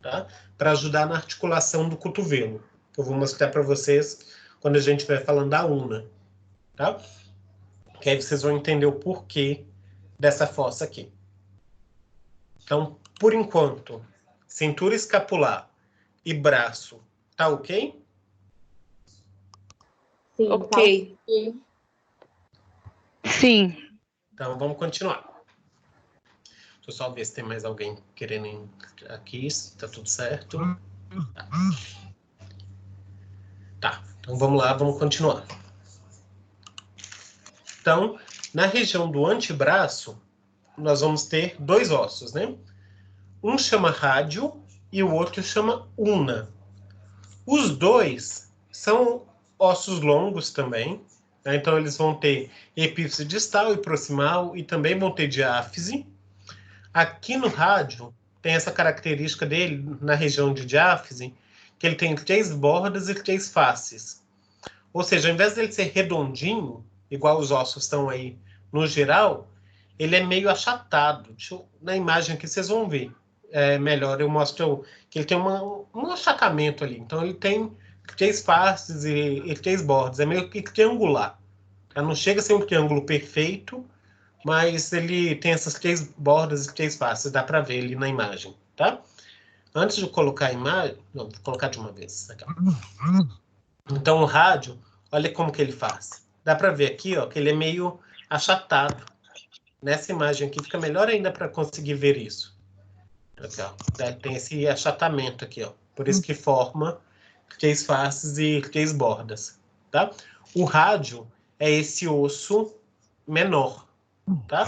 tá? Para ajudar na articulação do cotovelo. Que eu vou mostrar para vocês quando a gente estiver falando da una, tá? Que aí vocês vão entender o porquê dessa fossa aqui. Então, por enquanto, cintura escapular e braço, tá ok? Sim, Ok. Sim. Então, vamos continuar. Deixa eu só ver se tem mais alguém querendo aqui, se tá tudo certo. Tá, então vamos lá, vamos continuar. Então, na região do antebraço, nós vamos ter dois ossos, né? Um chama rádio e o outro chama una. Os dois são ossos longos também, né? Então eles vão ter epífise distal e proximal e também vão ter diáfise. Aqui no rádio tem essa característica dele, na região de diáfise, que ele tem 3 bordas e 3 faces. Ou seja, ao invés dele ser redondinho, igual os ossos estão aí no geral, ele é meio achatado. Na imagem aqui vocês vão ver melhor, eu mostro que ele tem um achatamento ali. Então ele tem 3 faces e 3 bordas, é meio que triangular. Não chega a ser um triângulo perfeito, mas ele tem essas 3 bordas e 3 faces, dá para ver ali na imagem, tá? Antes de colocar a imagem, não, vou colocar de uma vez. Aqui, então o rádio, olha como que ele faz. Dá para ver aqui, ó, que ele é meio achatado. Nessa imagem aqui fica melhor ainda para conseguir ver isso. Aqui, ó, tem esse achatamento aqui, ó. Por isso que forma 3 faces e 3 bordas, tá? O rádio é esse osso menor, tá?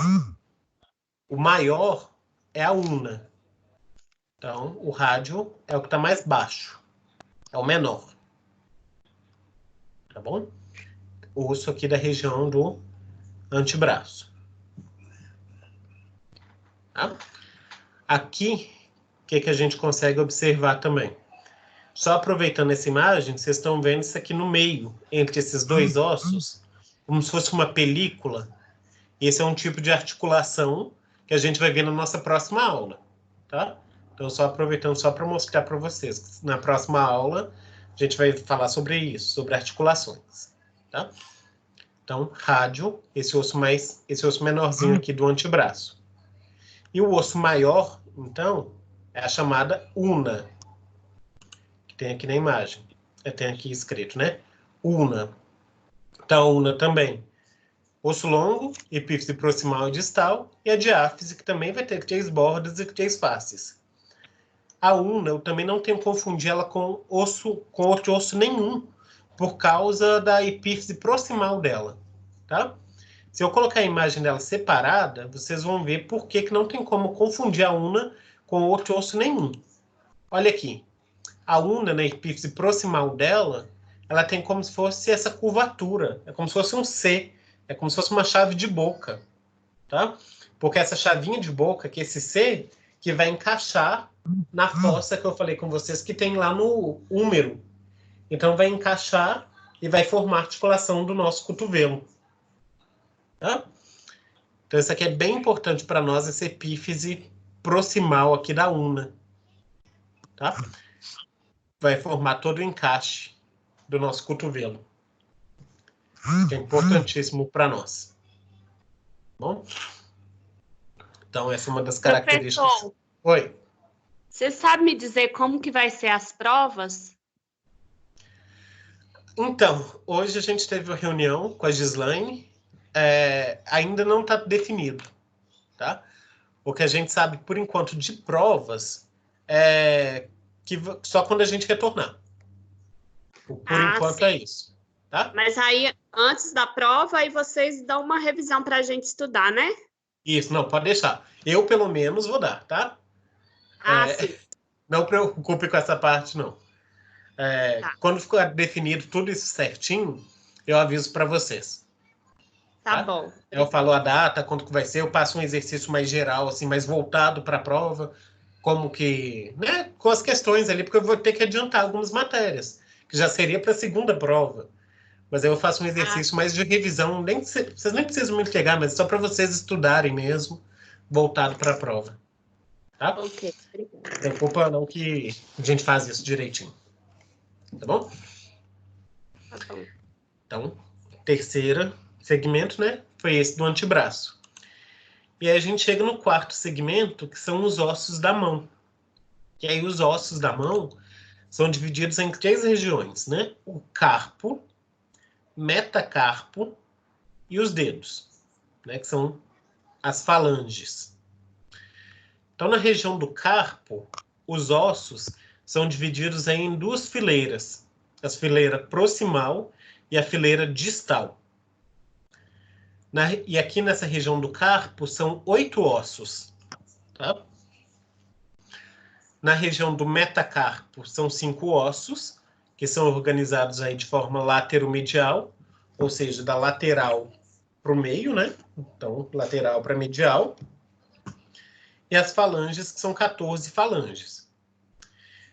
O maior é a una. Então, o rádio é o que está mais baixo. É o menor. Tá bom? O osso aqui da região do antebraço. Tá? Aqui, o que a gente consegue observar também? Só aproveitando essa imagem, vocês estão vendo isso aqui no meio, entre esses dois ossos, como se fosse uma película. Esse é um tipo de articulação que a gente vai ver na nossa próxima aula, tá? Então, só aproveitando só para mostrar para vocês. Na próxima aula, a gente vai falar sobre isso, sobre articulações, tá? Então, rádio, esse osso menorzinho aqui do antebraço. E o osso maior, então, é a chamada una, que tem aqui na imagem. Tem aqui escrito, né? Una. Então, a una também. Osso longo, epífise proximal e distal, e a diáfise, que também vai ter 3 bordas e 3 faces. A una, eu também não tenho que confundir ela com outro osso nenhum, por causa da epífise proximal dela, tá? Se eu colocar a imagem dela separada, vocês vão ver por que não tem como confundir a una com outro osso nenhum. Olha aqui. A una, na epífise proximal dela, ela tem como se fosse essa curvatura. É como se fosse um C. É como se fosse uma chave de boca, tá? Porque essa chavinha de boca, que é esse C, que vai encaixar na fossa que eu falei com vocês, que tem lá no húmero. Então, vai encaixar e vai formar a articulação do nosso cotovelo. Tá? Então, isso aqui é bem importante para nós, essa epífise proximal aqui da una. Tá? Vai formar todo o encaixe do nosso cotovelo. Que é importantíssimo para nós. Bom? Então, essa é uma das características. Professor, Oi. você sabe me dizer como que vai ser as provas? Então, hoje a gente teve uma reunião com a Gislaine. Ainda não está definido, tá? O que a gente sabe, por enquanto, de provas é que só quando a gente retornar. Por enquanto sim. é isso, tá? Mas aí, antes da prova, aí vocês dão uma revisão para a gente estudar, né? Isso, não, pode deixar. Eu, pelo menos, vou dar, tá? Sim. Não preocupe com essa parte, não. Tá. Quando ficar definido tudo isso certinho, eu aviso para vocês. Tá bom. Eu falo a data, quando que vai ser, eu passo um exercício mais geral, assim, mais voltado para a prova, como que, né, com as questões ali, porque eu vou ter que adiantar algumas matérias, que já seria para a segunda prova. Mas aí eu faço um exercício mais de revisão, vocês nem precisam me entregar, mas só para vocês estudarem mesmo, voltado para a prova. Tá? Ok, obrigada. Não se preocupa não que a gente faz isso direitinho. Tá bom? Tá bom. Então, terceiro segmento, né, foi esse do antebraço. E aí a gente chega no quarto segmento, que são os ossos da mão. E aí os ossos da mão são divididos em 3 regiões, né? O carpo, metacarpo e os dedos, né? Que são as falanges. Então, na região do carpo, os ossos são divididos aí em duas fileiras. A fileira proximal e a fileira distal. E aqui nessa região do carpo são 8 ossos. Tá? Na região do metacarpo são 5 ossos, que são organizados aí de forma lateromedial, ou seja, da lateral para o meio, né? Então, lateral para medial. E as falanges, que são 14 falanges.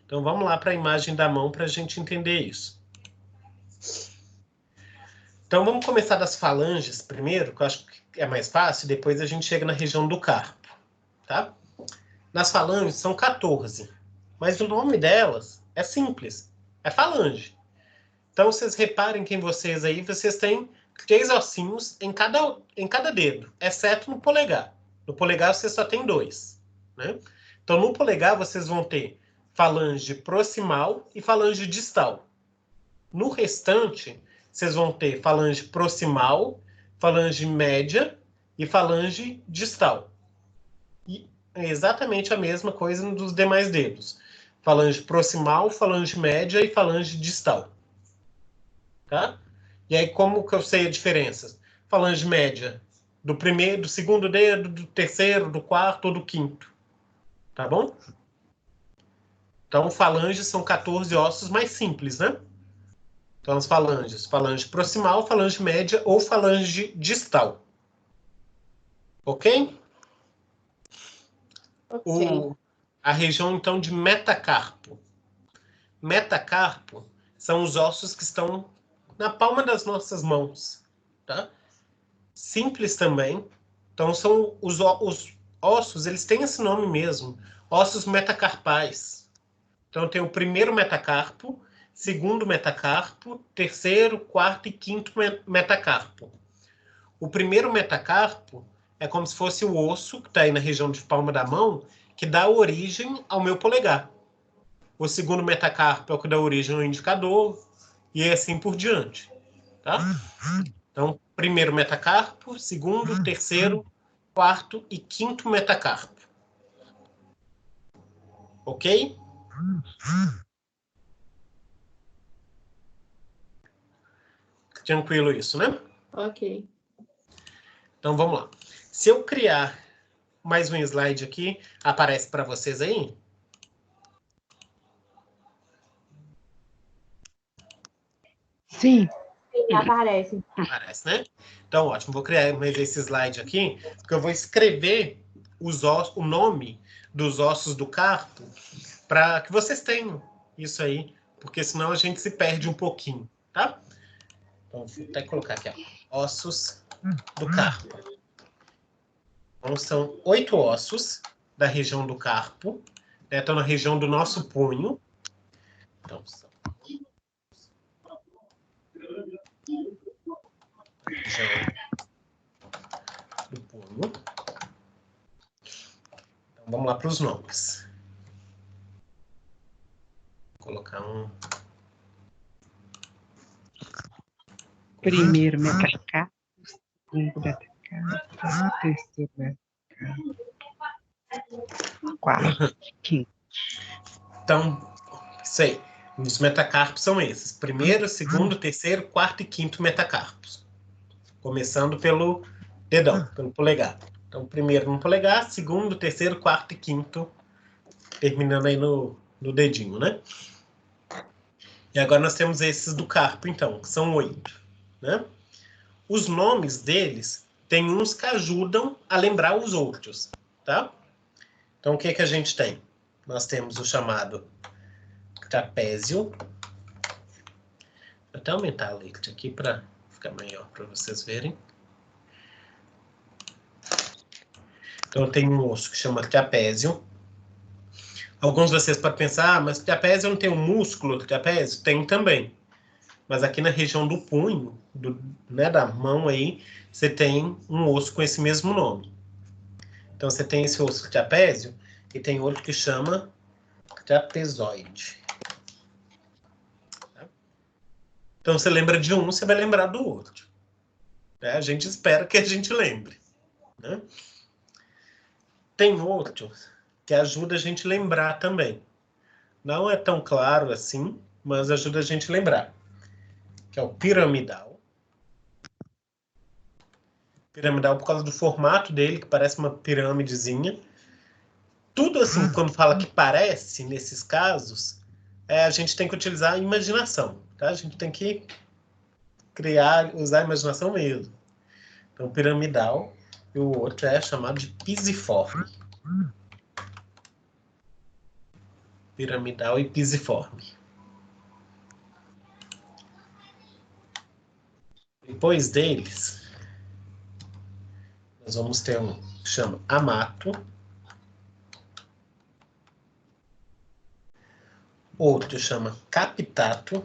Então, vamos lá para a imagem da mão para a gente entender isso. Então, vamos começar das falanges primeiro, que eu acho que é mais fácil, depois a gente chega na região do carpo, tá? Nas falanges são 14, mas o nome delas é simples, é falange. Então, vocês reparem que em vocês aí, vocês têm 3 ossinhos em cada dedo, exceto no polegar. No polegar, vocês só tem 2, né? Então, no polegar, vocês vão ter falange proximal e falange distal. No restante, vocês vão ter falange proximal, falange média e falange distal. E é exatamente a mesma coisa dos demais dedos. Falange proximal, falange média e falange distal. Tá? E aí, como que eu sei a diferença? Falange média do primeiro, do segundo dedo, do terceiro, do quarto ou do quinto. Tá bom? Então, falanges são 14 ossos mais simples, né? Então, as falanges. Falange proximal, falange média ou falange distal. Ok? A região, então, de metacarpo. Metacarpo são os ossos que estão na palma das nossas mãos. Tá? Simples também. Então, são os ossos, eles têm esse nome mesmo. Ossos metacarpais. Então, tem o primeiro metacarpo, segundo metacarpo, terceiro, quarto e quinto metacarpo. O primeiro metacarpo é como se fosse o osso, que está aí na região de palma da mão, que dá origem ao meu polegar. O segundo metacarpo é o que dá origem ao indicador, e assim por diante. Tá? Então, primeiro metacarpo, segundo, terceiro, quarto e quinto metacarpo. Ok? Tranquilo isso, né? Ok. Então, vamos lá. Se eu criar mais um slide aqui, aparece para vocês aí? Sim. Aparece. Aparece, né? Então, ótimo. Vou criar mais esse slide aqui, porque eu vou escrever o nome dos ossos do carpo para que vocês tenham isso aí, porque senão a gente se perde um pouquinho, tá? Então, vou até colocar aqui, ó, ossos do carpo. Então, são 8 ossos da região do carpo, né? Estão na região do nosso punho. Então, são região do punho. Então, vamos lá para os nomes. Vou colocar um... Primeiro metacarpo, segundo metacarpo, terceiro metacarpo, quarto, quinto. Então, isso aí. Os metacarpos são esses. Primeiro, segundo, terceiro, quarto e quinto metacarpos. Começando pelo dedão, pelo polegar. Então, primeiro no polegar, segundo, terceiro, quarto e quinto, terminando aí no dedinho, né? E agora nós temos esses do carpo, então, que são 8, né? Os nomes deles, tem uns que ajudam a lembrar os outros, tá? Então, o que que a gente tem? Nós temos o chamado trapézio. Vou até aumentar a letra aqui para ficar maior para vocês verem. Então, tem um osso que chama trapézio. Alguns de vocês podem pensar, mas trapézio não tem um músculo do trapézio? Tem também. Mas aqui na região do punho, né, da mão aí, você tem um osso com esse mesmo nome. Então, você tem esse osso trapézio e tem outro que chama trapezoide. Então, você lembra de um, você vai lembrar do outro. Né? A gente espera que a gente lembre. Né? Tem outro que ajuda a gente a lembrar também. Não é tão claro assim, mas ajuda a gente a lembrar. Que é o piramidal. Piramidal por causa do formato dele, que parece uma pirâmidezinha. Tudo assim, quando fala que parece, nesses casos, a gente tem que utilizar a imaginação, tá? A gente tem que usar a imaginação mesmo. Então, piramidal, e o outro é chamado de pisiforme. Piramidal e pisiforme. Depois deles, nós vamos ter um que chama amato. Outro chama captato.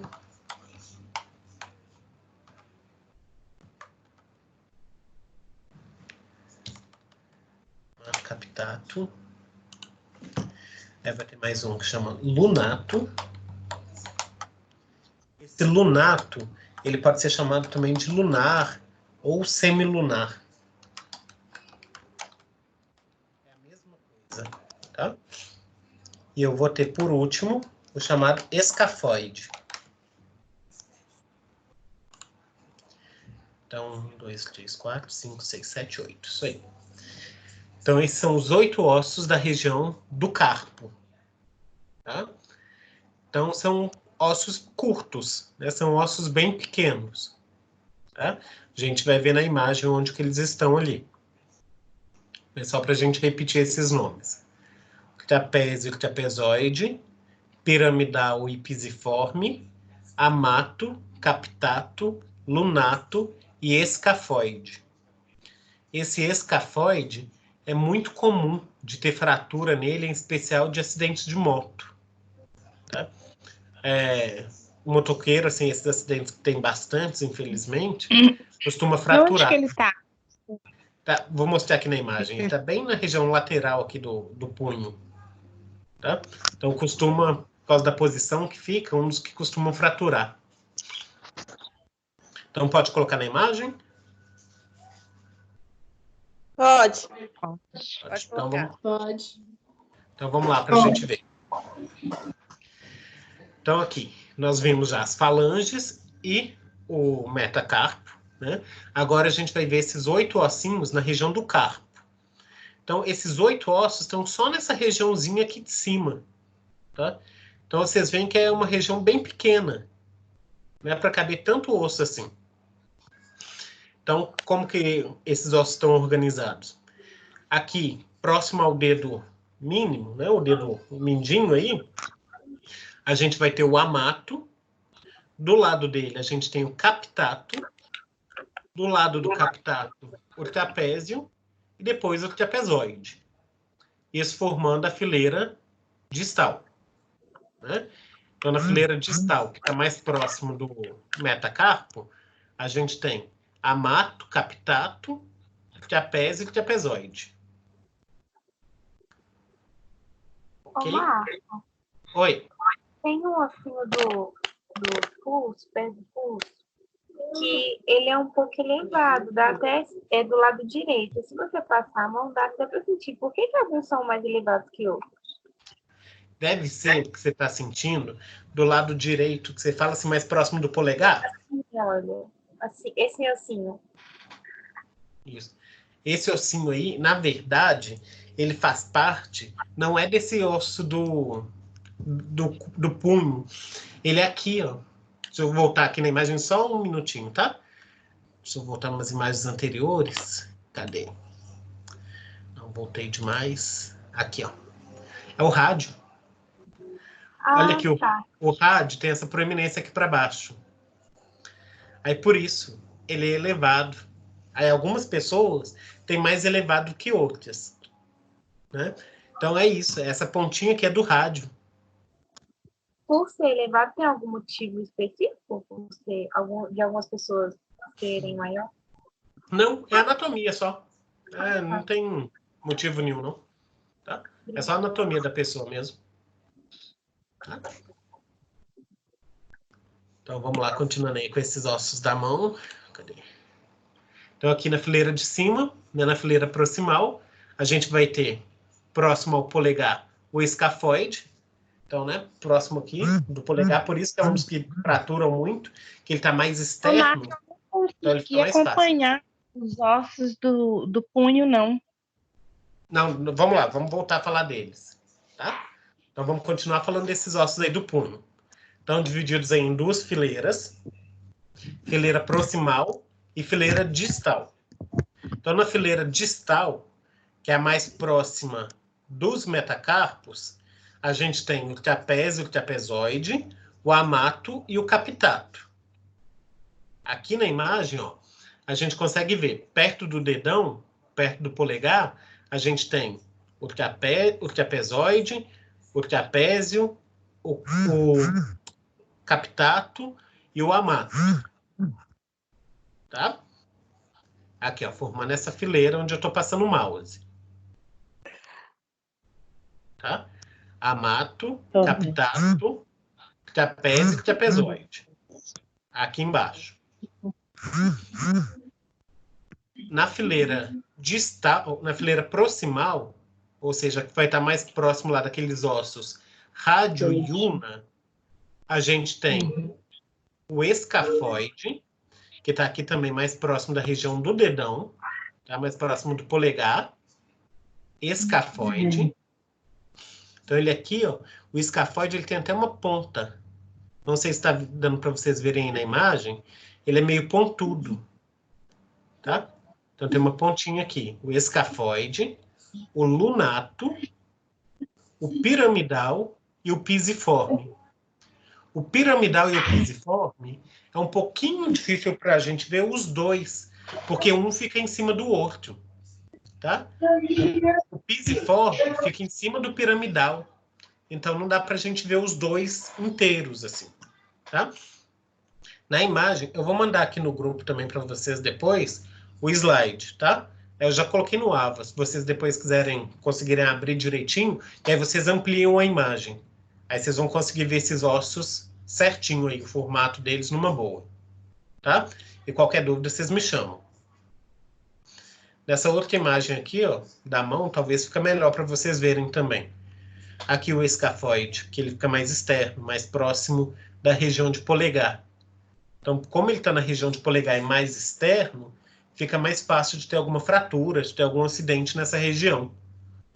Captato. Aí vai ter mais um que chama lunato. Esse lunato, ele pode ser chamado também de lunar ou semilunar. É a mesma coisa, tá? E eu vou ter, por último, o chamado escafoide. Então, 1, 2, 3, 4, 5, 6, 7, 8. Isso aí. Então, esses são os 8 ossos da região do carpo. Tá? Então, são ossos curtos, né? São ossos bem pequenos. Tá? A gente vai ver na imagem onde que eles estão ali. É só para a gente repetir esses nomes. Trapézio e trapezoide, piramidal e pisiforme, amato, captato, lunato e escafoide. Esse escafoide é muito comum de ter fratura nele, em especial de acidentes de moto. Tá? O motoqueiro, assim, esses acidentes que tem bastantes, infelizmente, costuma fraturar. Onde que ele está? Tá, vou mostrar aqui na imagem. Ele está bem na região lateral aqui do punho. Tá? Então, costuma, por causa da posição que fica, um dos que costumam fraturar. Então, pode colocar na imagem? Pode. Pode. Então, Pode. então, vamos lá para a gente ver. Então, aqui, nós vimos já as falanges e o metacarpo, né? Agora, a gente vai ver esses 8 ossinhos na região do carpo. Então, esses 8 ossos estão só nessa regiãozinha aqui de cima, tá? Então, vocês veem que é uma região bem pequena. Não é para caber tanto osso assim. Então, como que esses ossos estão organizados? Aqui, próximo ao dedo mínimo, né, o dedo mindinho aí, a gente vai ter o amato. Do lado dele, a gente tem o captato. Do lado do captato, o trapézio. E depois o trapezoide. Isso formando a fileira distal. Né? Então, na fileira distal, que está mais próximo do metacarpo, a gente tem amato, captato, trapézio e trapezoide. Ok? Marco, Oi. tem um ossinho do pulso, perto do pulso, que ele é um pouco elevado, dá até do lado direito. Se você passar a mão, dá até para sentir. Por que alguns são mais elevados que outros? Deve ser o que você está sentindo do lado direito, que você fala assim, mais próximo do polegar? Assim, olha, assim, esse ossinho. Isso. Esse ossinho aí, na verdade, ele faz parte, não é desse osso do punho. Ele é aqui, ó. Deixa eu voltar aqui na imagem só um minutinho, tá? Deixa eu voltar umas imagens anteriores. Cadê? Não, voltei demais. Aqui, ó. É o rádio. Olha aqui, Tá. o rádio tem essa proeminência aqui para baixo. Aí, por isso, ele é elevado. Aí, algumas pessoas têm mais elevado que outras. Né? Então, é isso. Essa pontinha aqui é do rádio. Por ser elevado, tem algum motivo específico? Por ser de algumas pessoas serem maior? Não, é anatomia só. Não tem motivo nenhum, não. Tá? É só a anatomia da pessoa mesmo. Tá? Então, vamos lá, continuando aí com esses ossos da mão. Cadê? Então, aqui na fileira de cima, né, na fileira proximal, a gente vai ter próximo ao polegar, o escafoide. Então, né, próximo aqui do polegar, por isso que é um dos que fraturam muito, que ele está mais externo. Então ele fica mais acompanhar os ossos do punho, não. Não, vamos lá, vamos voltar a falar deles, tá? Então vamos continuar falando desses ossos aí do punho. Estão divididos aí em duas fileiras, fileira proximal e fileira distal. Então na fileira distal, que é a mais próxima dos metacarpos, a gente tem o trapézio, o trapezoide, o amato e o capitato. Aqui na imagem, ó, a gente consegue ver, perto do dedão, perto do polegar, a gente tem o trapezoide, o trapézio, o capitato e o amato. Tá? Aqui, ó, formando essa fileira onde eu estou passando o mouse. Tá? Amato, capitato, trapézio e trapezoide. Aqui embaixo. Na fileira distal, na fileira proximal, ou seja, que vai estar mais próximo lá daqueles ossos rádio e ulna, a gente tem o escafoide, que está aqui também mais próximo da região do dedão, tá? Mais próximo do polegar. Escafoide. Então, ele aqui, ó, o escafoide, ele tem até uma ponta. Não sei se está dando para vocês verem aí na imagem. Ele é meio pontudo, tá? Então, tem uma pontinha aqui. O escafoide, o lunato, o piramidal e o pisiforme. O piramidal e o pisiforme é um pouquinho difícil para a gente ver os dois, porque um fica em cima do outro, tá? O pisiforme fica em cima do piramidal, então não dá para a gente ver os dois inteiros, assim, tá? Na imagem, eu vou mandar aqui no grupo também para vocês depois o slide, tá? Eu já coloquei no AVA, se vocês depois conseguirem abrir direitinho, e aí vocês ampliam a imagem. Aí vocês vão conseguir ver esses ossos certinho aí, o formato deles numa boa, tá? E qualquer dúvida, vocês me chamam. Nessa outra imagem aqui, ó, da mão, talvez fica melhor para vocês verem também. Aqui o escafoide, que ele fica mais externo, mais próximo da região de polegar. Então, como ele está na região de polegar e mais externo, fica mais fácil de ter alguma fratura, de ter algum acidente nessa região.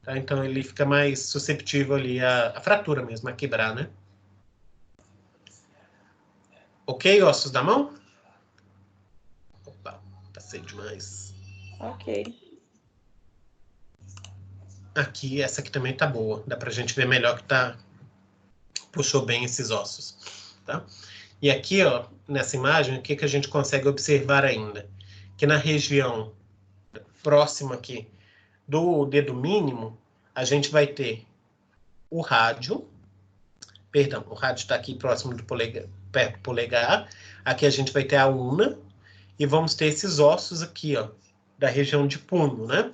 Tá? Então, ele fica mais susceptível ali à fratura mesmo, a quebrar, né? Ok, ossos da mão? Opa, passei demais. Ok. Aqui, essa aqui também tá boa. Dá pra gente ver melhor que tá... puxou bem esses ossos, tá? E aqui, ó, nessa imagem, o que a gente consegue observar ainda? Que na região próxima aqui do dedo mínimo, a gente vai ter o rádio. Perdão, o rádio está aqui próximo do polegar, perto do polegar. Aqui a gente vai ter a ulna. E vamos ter esses ossos aqui, ó, da região de punho, né?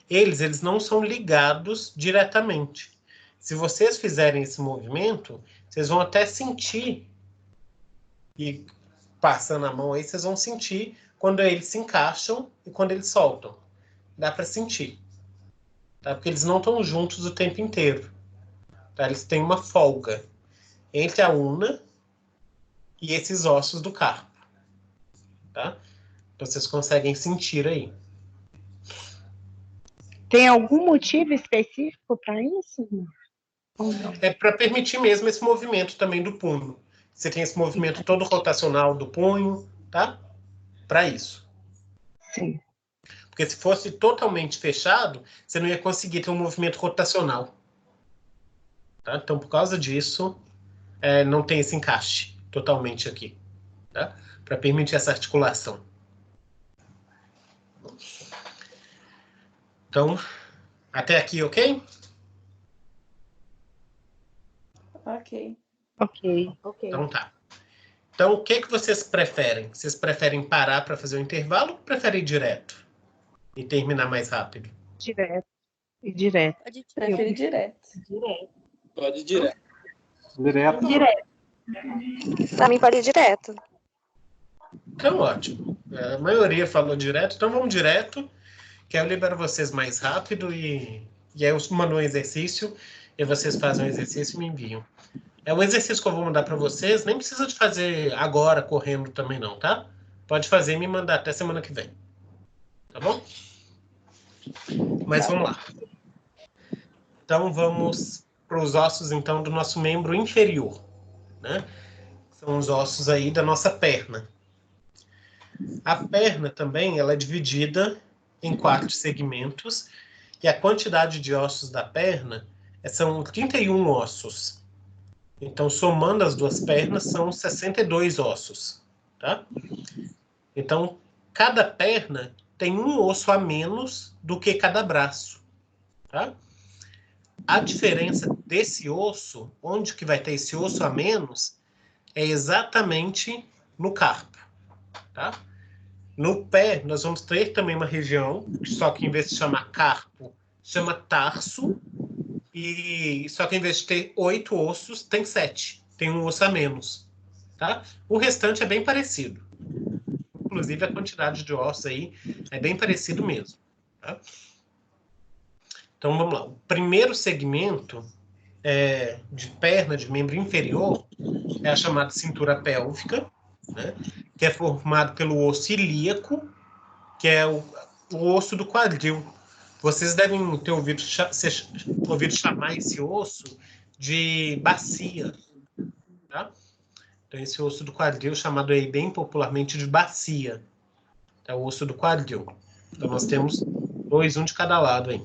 Eles não são ligados diretamente. Se vocês fizerem esse movimento, vocês vão até sentir, e passando a mão aí, vocês vão sentir quando eles se encaixam e quando eles soltam. Dá para sentir, tá? Porque eles não estão juntos o tempo inteiro, tá? Eles têm uma folga entre a ulna e esses ossos do carpo, tá? Então vocês conseguem sentir aí. Tem algum motivo específico para isso? Ou não? É para permitir mesmo esse movimento também do punho. Você tem esse movimento todo rotacional do punho, tá? Para isso. Sim. Porque se fosse totalmente fechado, você não ia conseguir ter um movimento rotacional. Tá? Então, por causa disso, não tem esse encaixe totalmente aqui, tá? Para permitir essa articulação. Então, até aqui, ok? Ok. Ok. Ok. Então tá. Então, o que vocês preferem? Vocês preferem parar para fazer o intervalo ou preferem ir direto? E terminar mais rápido? Direto. E direto. Prefiro direto. Direto. Pode ir direto. Direto. Pra mim pode ir direto. Então, ótimo. A maioria falou direto, então vamos direto, que aí eu libero vocês mais rápido e E aí eu mando um exercício, e vocês fazem o exercício e me enviam. É um exercício que eu vou mandar para vocês, nem precisa de fazer agora, correndo também não, tá? Pode fazer e me mandar até semana que vem. Tá bom? Mas vamos lá. Então, vamos para os ossos, então, do nosso membro inferior, né? São os ossos aí da nossa perna. A perna também, ela é dividida em 4 segmentos, e a quantidade de ossos da perna são 31 ossos. Então, somando as duas pernas, são 62 ossos, tá? Então, cada perna tem um osso a menos do que cada braço, tá? A diferença desse osso, onde que vai ter esse osso a menos, é exatamente no carpo, tá? No pé, nós vamos ter também uma região, só que em vez de chamar carpo, chama tarso, e só que em vez de ter 8 ossos, tem 7. Tem um osso a menos, tá? O restante é bem parecido. Inclusive, a quantidade de ossos aí é bem parecido mesmo, tá? Então, vamos lá. O primeiro segmento de perna, de membro inferior, é a chamada cintura pélvica, né? Que é formado pelo osso ilíaco, que é o osso do quadril. Vocês devem ter ouvido chamar esse osso de bacia, tá? Então, esse osso do quadril, chamado aí bem popularmente de bacia, é o osso do quadril. Então, nós temos 2, um de cada lado aí.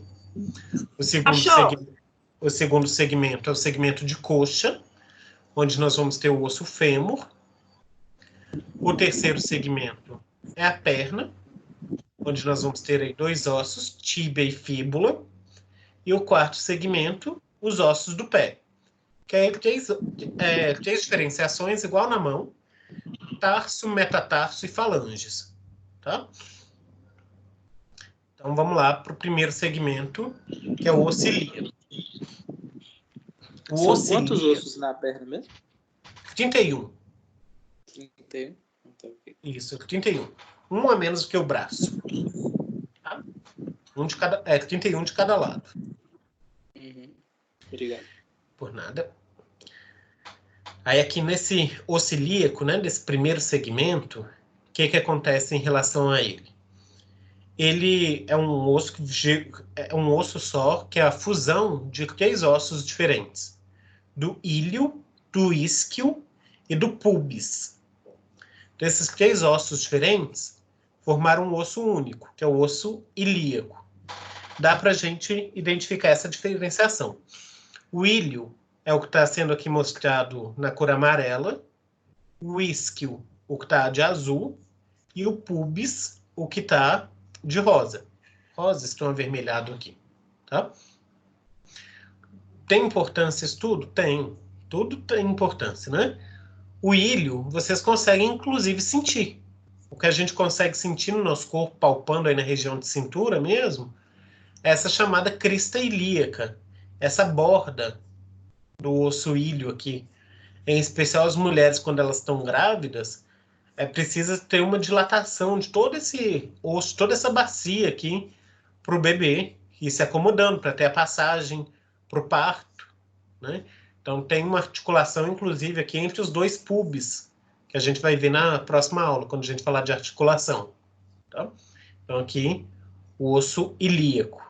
O segundo segmento é o segmento de coxa, onde nós vamos ter o osso fêmur. O terceiro segmento é a perna, onde nós vamos ter aí 2 ossos, tíbia e fíbula. E o quarto segmento, os ossos do pé. Que é 3 diferenciações, igual na mão: tarso, metatarso e falanges. Tá? Então, vamos lá para o primeiro segmento, que é o osso ilíaco. São quantos ossos na perna mesmo? 31. 31? Isso, 31. Um a menos do que o braço. Tá? 31 de cada lado. Uhum. Obrigado. Por nada. Aí aqui nesse osso ilíaco, né, desse primeiro segmento, o que acontece em relação a ele? Ele é um osso só, que é a fusão de 3 ossos diferentes: do íleo, do isquio e do pubis. Então, esses 3 ossos diferentes formaram um osso único, que é o osso ilíaco. Dá para a gente identificar essa diferenciação. O íleo é o que está sendo aqui mostrado na cor amarela, o isquio, o que está de azul, e o pubis, o que está de rosa. Rosas estão avermelhado aqui, tá? Tem importância isso tudo? Tem. Tudo tem importância, né? O íleo, vocês conseguem, inclusive, sentir. O que a gente consegue sentir no nosso corpo, palpando aí na região de cintura mesmo, é essa chamada crista ilíaca, essa borda do osso ilho aqui. Em especial as mulheres, quando elas estão grávidas, precisa ter uma dilatação de todo esse osso, toda essa bacia aqui para o bebê ir se acomodando, para ter a passagem para o parto, né? Então tem uma articulação, inclusive, aqui entre os 2 pubis, que a gente vai ver na próxima aula, quando a gente falar de articulação. Tá? Então aqui, o osso ilíaco.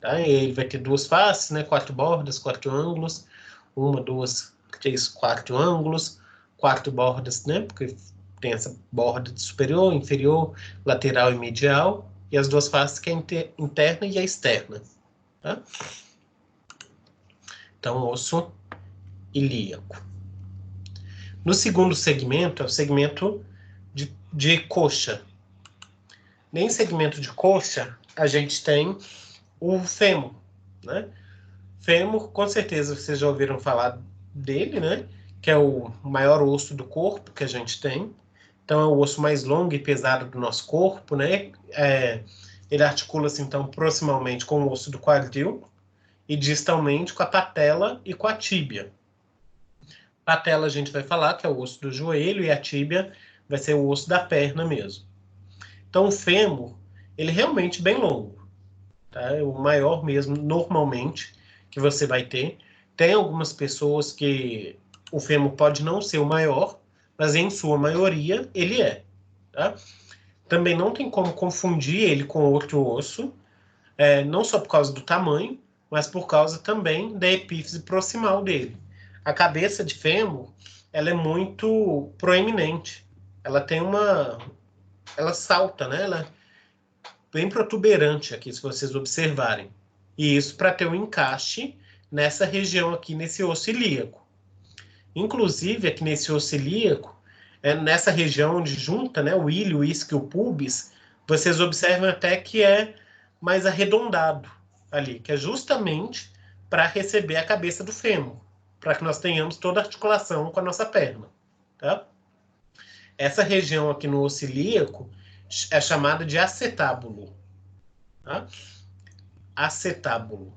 Tá? Ele vai ter 2 faces, né? 4 bordas, 4 ângulos. 1, 2, 3, 4 ângulos. 4 bordas, né? Porque tem essa borda superior, inferior, lateral e medial. E as 2 faces, que é a interna e a externa. Tá? Então, osso ilíaco. No segundo segmento, é o segmento de coxa. Nem segmento de coxa, a gente tem o fêmur, né? Fêmur, com certeza, vocês já ouviram falar dele, né? Que é o maior osso do corpo que a gente tem. Então, é o osso mais longo e pesado do nosso corpo, né? Ele articula-se, então, proximalmente com o osso do quadril e distalmente com a patela e com a tíbia. Patela a gente vai falar que é o osso do joelho, e a tíbia vai ser o osso da perna mesmo. Então, o fêmur, ele é realmente bem longo. tá? É o maior mesmo, normalmente, que você vai ter. Tem algumas pessoas que o fêmur pode não ser o maior, mas em sua maioria ele é, tá? Também não tem como confundir ele com outro osso, não só por causa do tamanho, mas por causa também da epífise proximal dele. A cabeça de fêmur, ela é muito proeminente. Ela tem ela salta, né? Ela é bem protuberante aqui, se vocês observarem. E isso para ter um encaixe nessa região aqui, nesse osso ilíaco. Inclusive, aqui nesse osso ilíaco, nessa região onde junta, né, o ilho, o isquio e o pubis, vocês observam até que é mais arredondado ali, que é justamente para receber a cabeça do fêmur, para que nós tenhamos toda a articulação com a nossa perna, tá? Essa região aqui no osso ilíaco é chamada de acetábulo, tá? Acetábulo,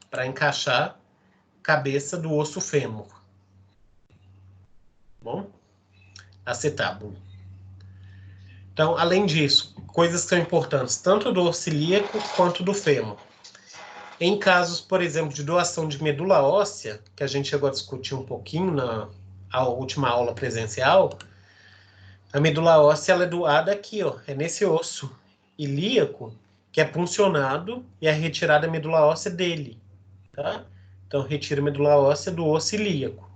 para encaixar a cabeça do osso fêmur. Bom? Acetábulo. Então, além disso, coisas que são importantes, tanto do osso ilíaco quanto do fêmur. Em casos, por exemplo, de doação de medula óssea, que a gente chegou a discutir um pouquinho na última aula presencial, a medula óssea ela é doada aqui, ó, é nesse osso ilíaco que é puncionado e é retirada a medula óssea dele, tá? Então, retira a medula óssea do osso ilíaco.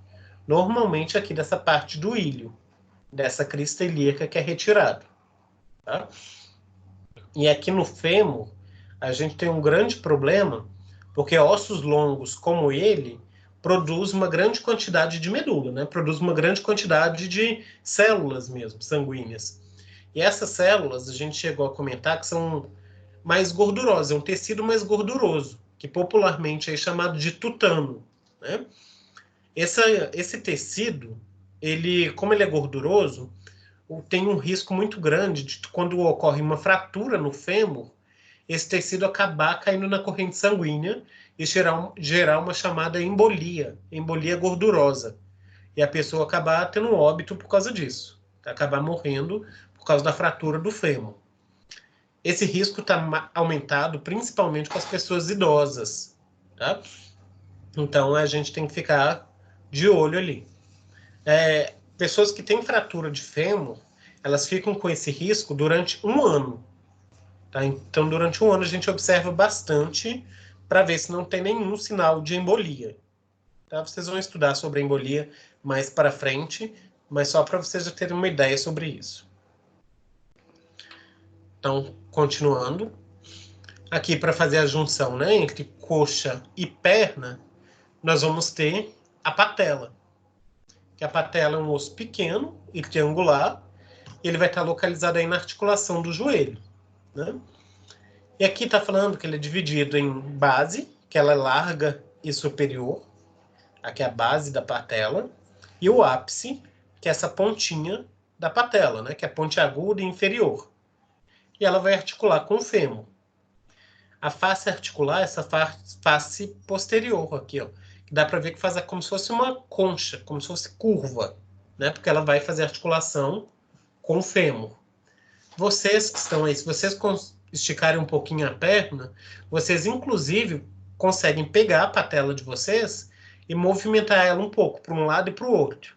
Normalmente aqui dessa parte do ilho, dessa crista ilíaca que é retirado, tá? E aqui no fêmur, a gente tem um grande problema, porque ossos longos como ele produz uma grande quantidade de medula, né? Produz uma grande quantidade de células mesmo, sanguíneas. E essas células, a gente chegou a comentar que são mais gordurosas, é um tecido mais gorduroso, que popularmente é chamado de tutano, né? Esse tecido, como ele é gorduroso, tem um risco muito grande de quando ocorre uma fratura no fêmur, esse tecido acabar caindo na corrente sanguínea e gerar uma chamada embolia gordurosa. E a pessoa acabar tendo um óbito por causa disso, acabar morrendo por causa da fratura do fêmur. Esse risco está aumentado principalmente com as pessoas idosas, tá? Então a gente tem que ficar de olho ali. Pessoas que têm fratura de fêmur, elas ficam com esse risco durante um ano. Tá? Então, durante um ano, a gente observa bastante para ver se não tem nenhum sinal de embolia. Tá? Vocês vão estudar sobre a embolia mais para frente, mas só para vocês já terem uma ideia sobre isso. Então, continuando. Aqui, para fazer a junção, né, entre coxa e perna, nós vamos ter a patela. Que a patela é um osso pequeno e triangular, e ele vai estar localizado aí na articulação do joelho, né? E aqui está falando que ele é dividido em base, que ela é larga e superior, aqui é a base da patela, e o ápice, que é essa pontinha da patela, né? Que é pontiaguda e inferior. E ela vai articular com o fêmur. A face articular, essa face posterior aqui, ó, que dá para ver que faz como se fosse uma concha, como se fosse curva, né? Porque ela vai fazer articulação com o fêmur. Vocês que estão aí, se vocês esticarem um pouquinho a perna, vocês inclusive conseguem pegar a patela de vocês e movimentar ela um pouco para um lado e para o outro.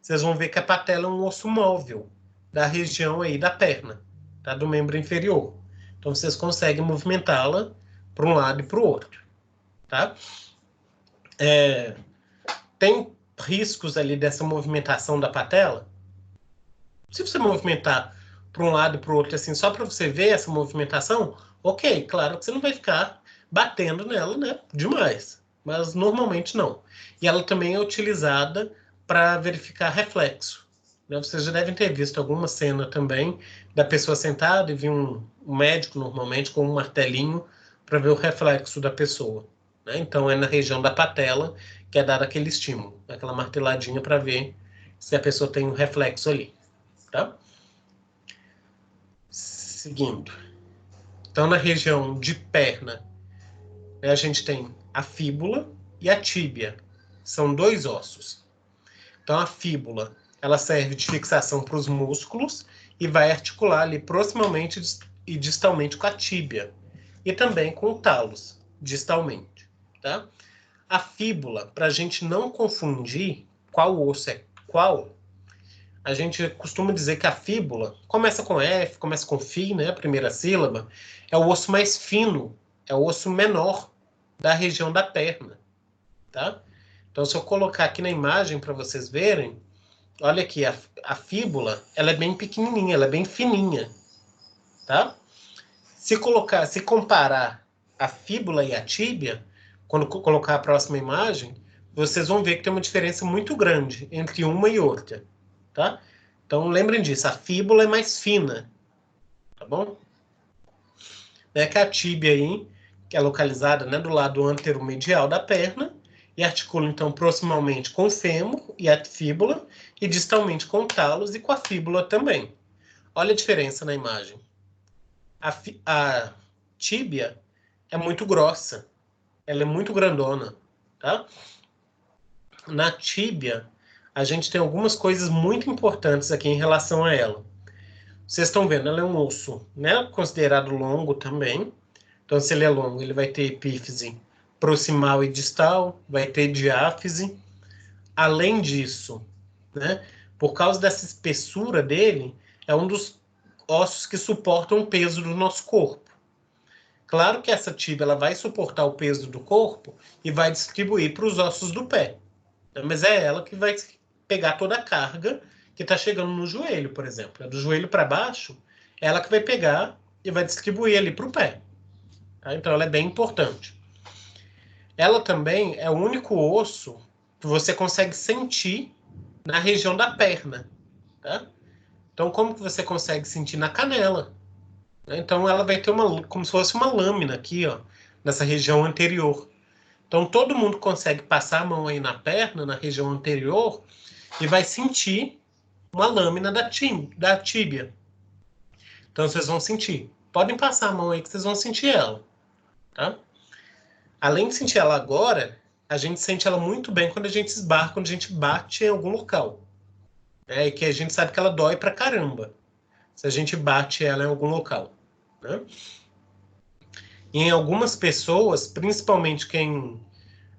Vocês vão ver que a patela é um osso móvel da região aí da perna, tá? Do membro inferior. Então vocês conseguem movimentá-la para um lado e para o outro, tá? Tem riscos ali dessa movimentação da patela? Se você movimentar para um lado e para o outro, assim, só para você ver essa movimentação, ok, claro que você não vai ficar batendo nela, né, demais, mas normalmente não. E ela também é utilizada para verificar reflexo, né? Vocês já devem ter visto alguma cena também da pessoa sentada e vir um médico, normalmente, com um martelinho para ver o reflexo da pessoa, né? Então, é na região da patela que é dado aquele estímulo, aquela marteladinha para ver se a pessoa tem um reflexo ali, tá? Seguindo. Então, na região de perna, né, a gente tem a fíbula e a tíbia. São dois ossos. Então, a fíbula, ela serve de fixação para os músculos e vai articular ali proximamente e distalmente com a tíbia. E também com o talos, distalmente. Tá? A fíbula, para a gente não confundir qual osso é qual, a gente costuma dizer que a fíbula começa com F, começa com Fi, né? A primeira sílaba, é o osso mais fino, é o osso menor da região da perna. Tá? Então, se eu colocar aqui na imagem para vocês verem, olha aqui, a fíbula, ela é bem pequenininha, ela é bem fininha, tá? Se comparar a fíbula e a tíbia, quando colocar a próxima imagem, vocês vão ver que tem uma diferença muito grande entre uma e outra, tá? Então, lembrem disso, a fíbula é mais fina, tá bom? É que a tíbia aí, que é localizada, né, do lado anteromedial da perna, e articula, então, proximamente com o fêmur e a fíbula, e distalmente com o talos e com a fíbula também. Olha a diferença na imagem. A tíbia é muito grossa, ela é muito grandona, tá? Na tíbia, a gente tem algumas coisas muito importantes aqui em relação a ela. Vocês estão vendo, ela é um osso, né, considerado longo também. Então, se ele é longo, ele vai ter epífise proximal e distal, vai ter diáfise. Além disso, né, por causa dessa espessura dele, é um dos ossos que suportam o peso do nosso corpo. Claro que essa tíbia ela vai suportar o peso do corpo e vai distribuir para os ossos do pé. Mas é ela que vai pegar toda a carga que está chegando no joelho, por exemplo. Do joelho para baixo, é ela que vai pegar e vai distribuir ali para o pé. Tá? Então, ela é bem importante. Ela também é o único osso que você consegue sentir na região da perna. Tá? Então, como que você consegue sentir? Na canela. Então, ela vai ter como se fosse uma lâmina aqui, ó, nessa região anterior. Então, todo mundo consegue passar a mão aí na perna, na região anterior, e vai sentir uma lâmina da tíbia. Então, vocês vão sentir. Podem passar a mão aí que vocês vão sentir ela. Tá? Além de sentir ela agora, a gente sente ela muito bem quando a gente esbarra, quando a gente bate em algum local. E que a gente sabe que ela dói pra caramba, se a gente bate ela em algum local. Né? E em algumas pessoas, principalmente quem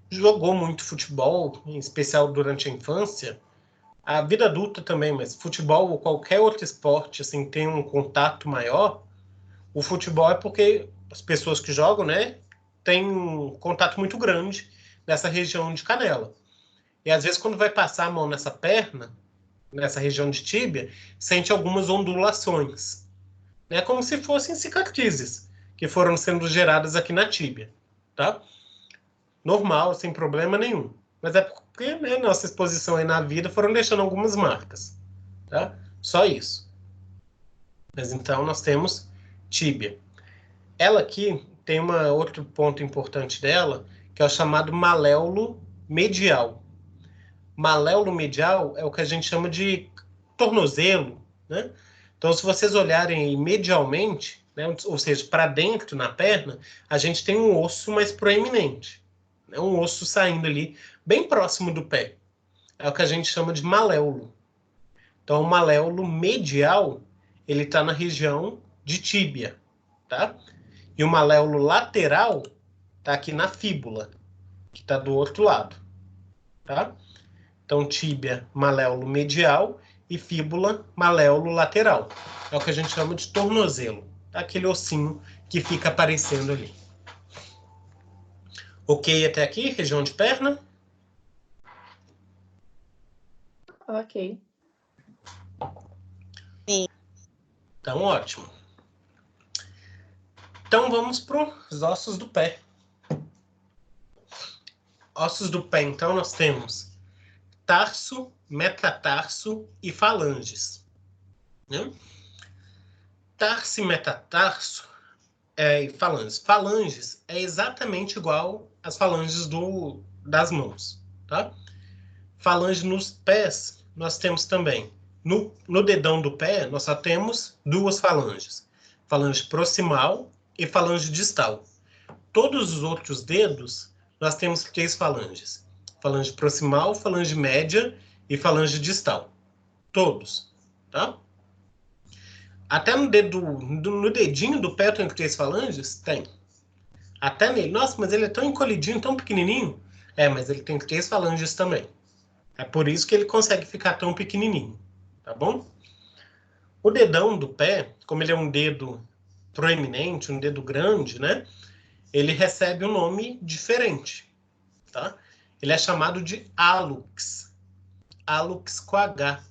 jogou muito futebol, em especial durante a infância, a vida adulta também, mas futebol ou qualquer outro esporte assim, tem um contato maior, o futebol é porque as pessoas que jogam, né, têm um contato muito grande nessa região de canela. E às vezes quando vai passar a mão nessa perna, nessa região de tíbia, sente algumas ondulações. É como se fossem cicatrizes que foram sendo geradas aqui na tíbia. Tá? Normal, sem problema nenhum. Mas é porque, né, nossa exposição aí na vida foram deixando algumas marcas. Tá? Só isso. Mas então nós temos tíbia. Ela aqui tem outro ponto importante dela, que é o chamado maléolo medial. Maléolo medial é o que a gente chama de tornozelo, né? Então, se vocês olharem medialmente, né, ou seja, para dentro na perna, a gente tem um osso mais proeminente, né, um osso saindo ali bem próximo do pé. É o que a gente chama de maléolo. Então, o maléolo medial, ele está na região de tíbia, tá? E o maléolo lateral está aqui na fíbula, que está do outro lado, tá? Então, tíbia, maléolo medial e fíbula, maléolo lateral. É o que a gente chama de tornozelo. Aquele ossinho que fica aparecendo ali. Ok até aqui? Região de perna? Ok. Sim. Então, ótimo. Então, vamos para os ossos do pé. Ossos do pé, então, nós temos tarso, metatarso e falanges. Né? Tarso e metatarso e falanges. Falanges é exatamente igual às falanges das mãos. Tá? Falange nos pés, nós temos também. No dedão do pé, nós só temos duas falanges. Falange proximal e falange distal. Todos os outros dedos, nós temos 3 falanges. Falange proximal, falange média e falange distal. Todos, tá? Até no dedinho do pé tem 3 falanges? Tem. Até nele. Nossa, mas ele é tão encolhidinho, tão pequenininho. Mas ele tem 3 falanges também. É por isso que ele consegue ficar tão pequenininho, tá bom? O dedão do pé, como ele é um dedo proeminente, um dedo grande, né? Ele recebe um nome diferente, tá? Ele é chamado de hallux. Hallux com H.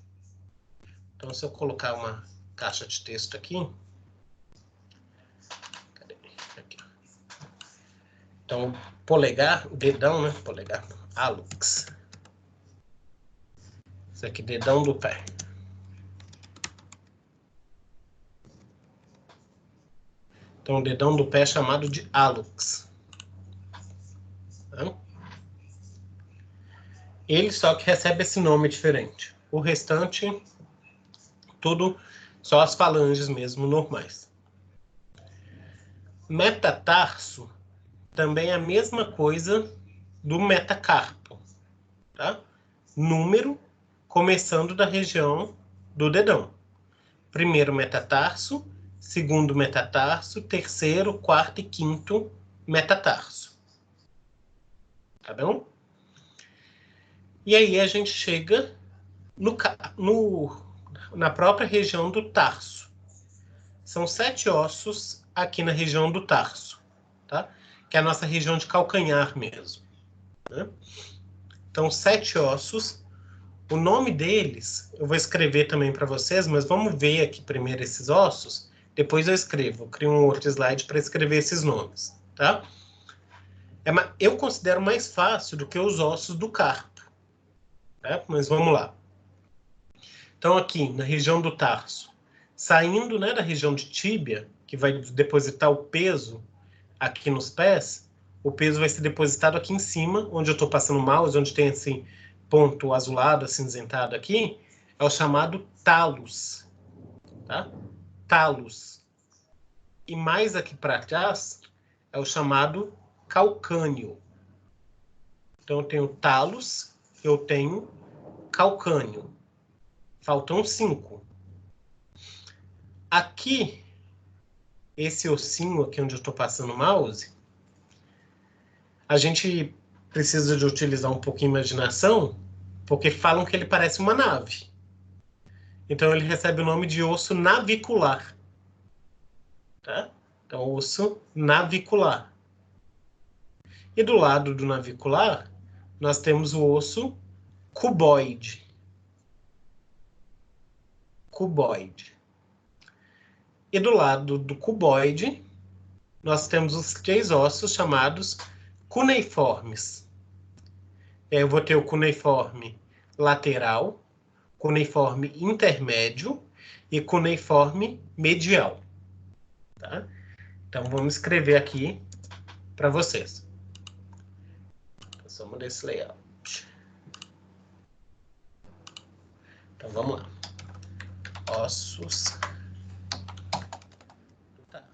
Então, se eu colocar uma caixa de texto aqui. Cadê? Aqui. Então, polegar, o dedão, né? Polegar, hallux. Isso aqui, dedão do pé. Então, o dedão do pé é chamado de hallux. Tá? Ele só que recebe esse nome diferente. O restante, tudo só as falanges mesmo, normais. Metatarso também é a mesma coisa do metacarpo. Tá? Número começando da região do dedão. Primeiro metatarso, segundo metatarso, terceiro, quarto e quinto metatarso. Tá bom? E aí a gente chega na própria região do tarso. São 7 ossos aqui na região do tarso, tá? Que é a nossa região de calcanhar mesmo. Né? Então, 7 ossos. O nome deles, eu vou escrever também para vocês, mas vamos ver aqui primeiro esses ossos, depois eu escrevo. Eu crio um outro slide para escrever esses nomes, tá? Eu considero mais fácil do que os ossos do carpo, tá? Mas vamos lá. Então, aqui, na região do tarso, saindo, né, da região de tíbia, que vai depositar o peso aqui nos pés, o peso vai ser depositado aqui em cima, onde eu estou passando o mouse, onde tem esse ponto azulado, acinzentado aqui, é o chamado talos, tá? Talos. E mais aqui para trás, é o chamado calcânio. Então, eu tenho talos, eu tenho calcânio. Faltam 5. Aqui, esse ossinho aqui onde eu estou passando o mouse, a gente precisa de utilizar um pouquinho de imaginação, porque falam que ele parece uma nave. Então, ele recebe o nome de osso navicular. Tá? Então, osso navicular. E do lado do navicular, nós temos o osso cuboide. Cuboide. E do lado do cuboide, nós temos os 3 ossos chamados cuneiformes. Eu vou ter o cuneiforme lateral, cuneiforme intermédio e cuneiforme medial. Tá? Então, vamos escrever aqui para vocês. Passamos desse layout. Então, vamos lá. Ossos do tarso.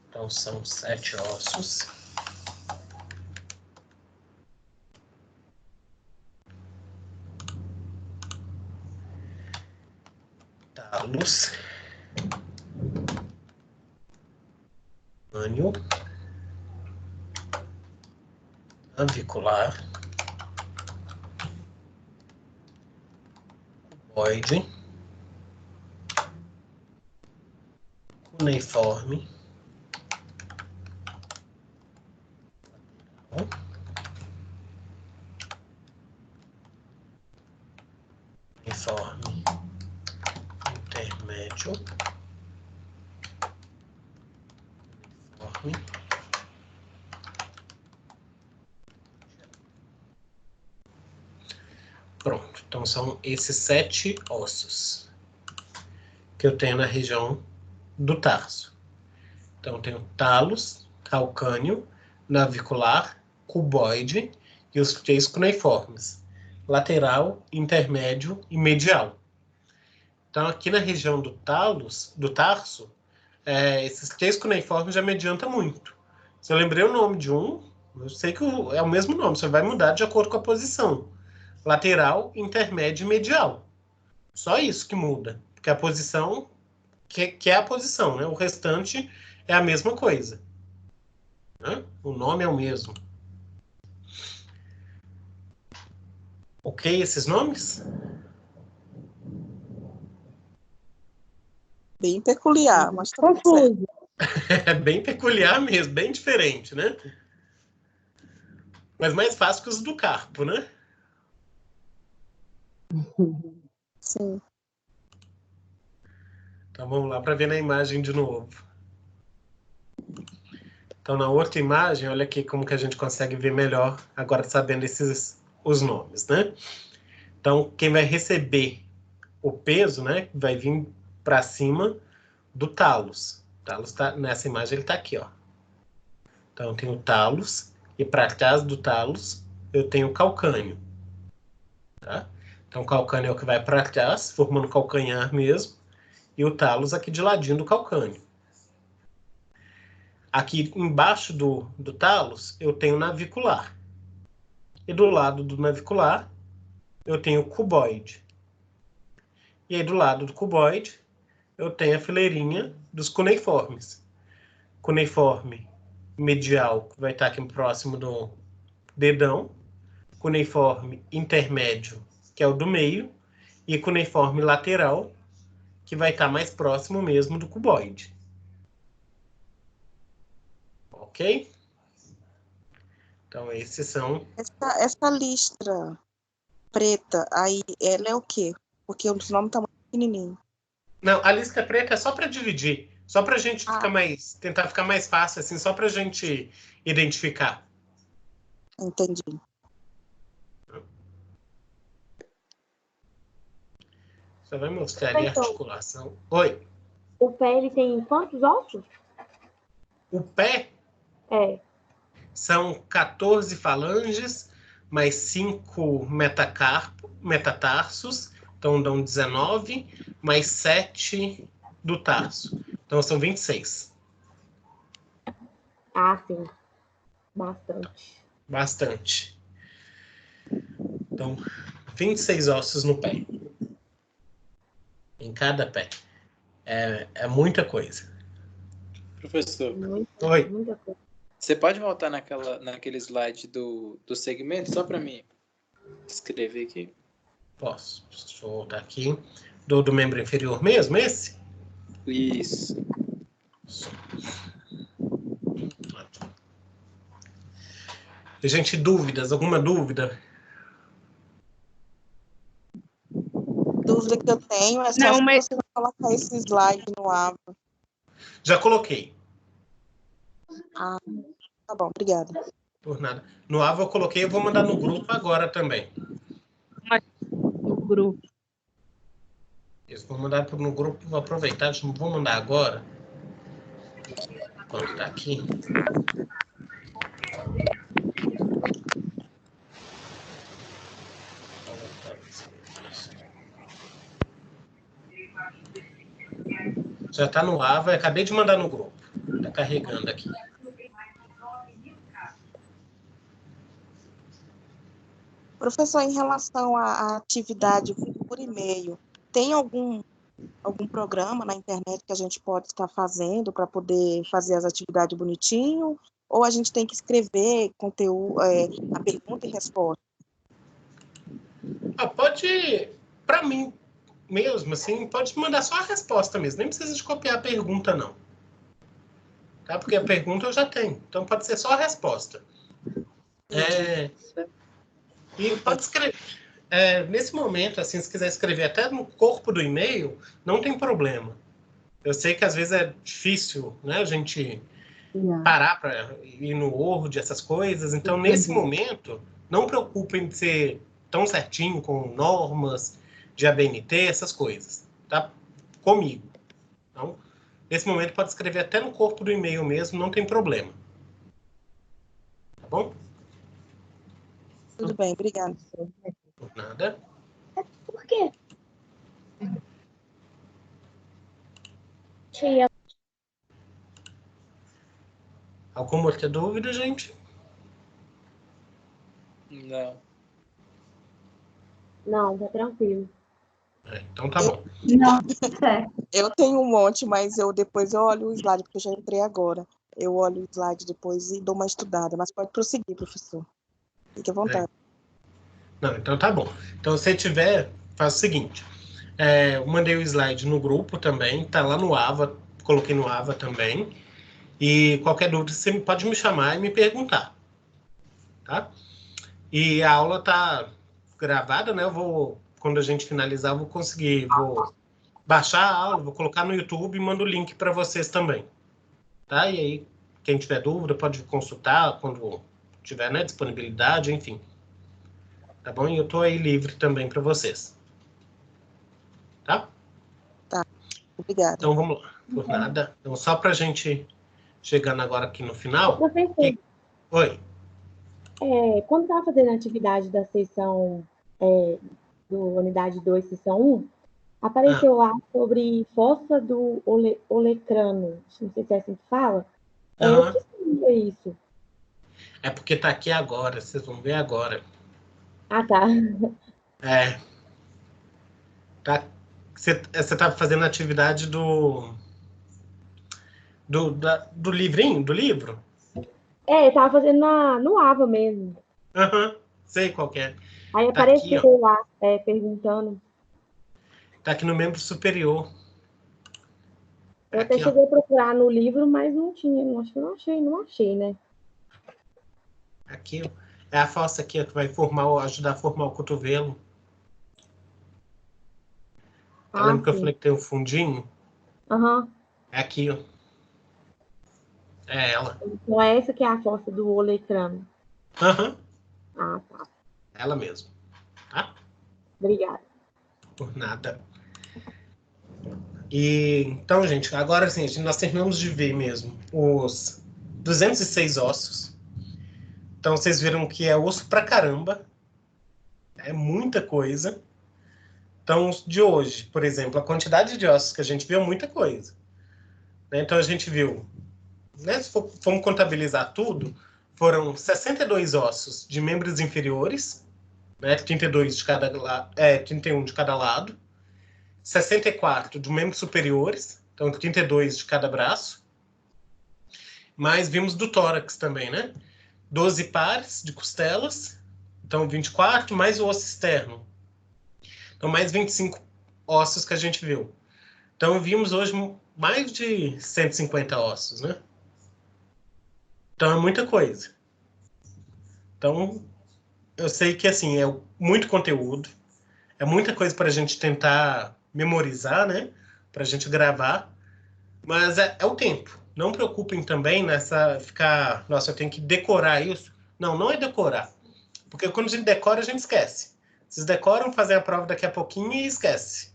Então, são 7 ossos. Talos. Crânio. Navicular. Cuboide. Cuneiforme. Cuneiforme intermédio. Cuneiforme. Pronto, então são esses 7 ossos que eu tenho na região do tarso. Então eu tenho talos, calcânio, navicular, cuboide e os 3 cuneiformes, lateral, intermédio e medial. Então aqui na região do talos, do tarso, esses 3 cuneiformes já me adianta muito. Se eu lembrei o nome de um, eu sei que é o mesmo nome, só vai mudar de acordo com a posição. lateral, intermédio e medial. Só isso que muda. Porque a posição, que é a posição, né? O restante é a mesma coisa. Né? O nome é o mesmo. Ok esses nomes? Bem peculiar, mas tá tudo certo. É bem peculiar mesmo, bem diferente, né? Mas mais fácil que os do Carpo, né? Sim. Então vamos lá para ver na imagem de novo. Então na outra imagem, olha aqui como que a gente consegue ver melhor agora sabendo os nomes, né? Então quem vai receber o peso, né, vai vir para cima do talos. O talos tá nessa imagem, ele está aqui, ó. Então tem o talos e para trás do talos eu tenho o calcânio, tá? Então o calcânio é o que vai para trás, formando o calcanhar mesmo, e o talos aqui de ladinho do calcânio. Aqui embaixo do talos eu tenho o navicular. E do lado do navicular eu tenho o cuboide. E aí do lado do cuboide eu tenho a fileirinha dos cuneiformes. Cuneiforme medial vai estar aqui próximo do dedão. Cuneiforme intermédio, que é o do meio. E cuneiforme lateral, que vai estar mais próximo mesmo do cuboide. Ok? Então, esses são... Essa listra preta, aí, ela é o quê? Porque o nome tá muito pequenininho. Não, a lista preta é só para dividir. Só para a gente tentar ficar mais fácil, assim, só para a gente identificar. Entendi. Só vai mostrar ali a articulação. Oi. O pé, ele tem quantos ossos? O pé são 14 falanges, mais 5 metatarsos, então dão 19, mais 7 do tarso. Então são 26. Ah, sim. Bastante. Bastante. Então, 26 ossos no pé. Em cada pé. É muita coisa. Professor, Oi. Muita coisa. você pode voltar naquele slide do segmento, só para mim escrever aqui? Posso. Deixa eu voltar aqui. Do membro inferior mesmo, esse? Isso. Gente, dúvidas? Alguma dúvida? Dúvida que eu tenho é só se você vai colocar esse slide no AVA. Já coloquei. Ah, tá bom, obrigada. Por nada. No AVA eu coloquei, eu vou mandar no grupo agora também. No grupo. Isso, vou mandar no grupo, vou aproveitar, vou mandar agora. Enquanto tá aqui. Já tá no AVA, eu acabei de mandar no grupo. Tá carregando aqui. Professor, em relação à atividade por e-mail, tem algum programa na internet que a gente pode estar fazendo para poder fazer as atividades bonitinho? Ou a gente tem que escrever conteúdo, a pergunta e resposta? Pode, para mim mesmo, assim, pode mandar só a resposta mesmo. Nem precisa de copiar a pergunta, não. Tá? Porque a pergunta eu já tenho. Então pode ser só a resposta. E pode escrever. Nesse momento, assim, se quiser escrever até no corpo do e-mail, não tem problema. Eu sei que às vezes é difícil, né, a gente parar para ir no Word, essas coisas. Então, nesse momento, não preocupem de ser tão certinho com normas de ABNT, essas coisas. Tá? Comigo. Então, nesse momento, pode escrever até no corpo do e-mail mesmo, não tem problema. Tá bom? Tudo bem, obrigada. Por nada. Por quê? Tia. Alguma outra dúvida, gente? Não. Não, tá tranquilo. Então tá bom. Não, é. Eu tenho um monte, mas depois eu olho o slide, porque eu já entrei agora. Eu olho o slide depois e dou uma estudada, mas pode prosseguir, professor. Fique à vontade. Não, então tá bom. Então, se tiver, faz o seguinte. Eu mandei o slide no grupo também, tá lá no Ava, coloquei no Ava também. E qualquer dúvida, você pode me chamar e me perguntar. Tá? E a aula tá gravada, né? Quando a gente finalizar, vou baixar a aula, vou colocar no YouTube e mando o link para vocês também. Tá? E aí, quem tiver dúvida, pode consultar quando tiver, né, disponibilidade, enfim. Tá bom? E eu tô aí livre também para vocês. Tá? Tá. Obrigada. Então, vamos lá. Por nada. Então, só pra gente chegando agora aqui no final. Professor, Oi. quando estava fazendo a atividade da sessão do Unidade 2, sessão 1, apareceu lá sobre fossa do olecrano. Não sei se é assim que fala. O que seria isso? É porque tá aqui agora, vocês vão ver agora. Ah, tá. Você tá fazendo a atividade do livrinho, do livro? Eu tava fazendo no AVA mesmo. Sei qual que é. Aí tá apareceu aqui, lá, perguntando. Tá aqui no membro superior. Eu até cheguei a procurar no livro, mas não tinha. Acho que não achei, né? Aqui, é a fossa aqui que vai ajudar a formar o cotovelo. Lembra que eu falei que tem um fundinho? É aqui, ó. É ela. Então é essa que é a fossa do olecrano. Ah, tá. Ela mesmo. Tá? Obrigada. Por nada. Então, gente, agora sim, nós terminamos de ver mesmo os 206 ossos. Então, vocês viram que é osso pra caramba. É muita coisa. Então, de hoje, por exemplo, a quantidade de ossos que a gente viu é muita coisa. Né? Então, a gente viu, né, se formos contabilizar tudo, foram 62 ossos de membros inferiores, né, 32 de cada 31 de cada lado, 64 de membros superiores, então 32 de cada braço, mas vimos do tórax também, né? 12 pares de costelas, então 24, mais o osso externo. Então, mais 25 ossos que a gente viu. Então, vimos hoje mais de 150 ossos, né? Então, é muita coisa. Então, eu sei que, assim, é muito conteúdo, é muita coisa para a gente tentar memorizar, né? Para a gente gravar, mas é o tempo. Não preocupem também nossa, eu tenho que decorar isso. Não é decorar. Porque quando a gente decora, a gente esquece. Vocês decoram, fazem a prova daqui a pouquinho e esquece.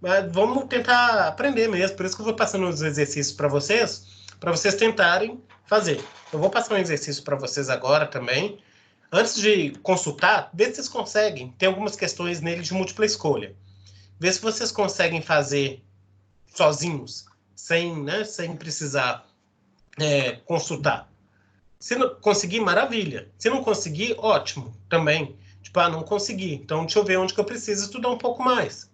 Mas vamos tentar aprender mesmo. Por isso que eu vou passando os exercícios para vocês tentarem fazer. Eu vou passar um exercício para vocês agora também. Antes de consultar, vê se vocês conseguem. Tem algumas questões nele de múltipla escolha. Vê se vocês conseguem fazer sozinhos, sem precisar consultar. Se não conseguir, maravilha. Se não conseguir, ótimo também. Tipo, não consegui. Então, deixa eu ver onde que eu preciso estudar um pouco mais.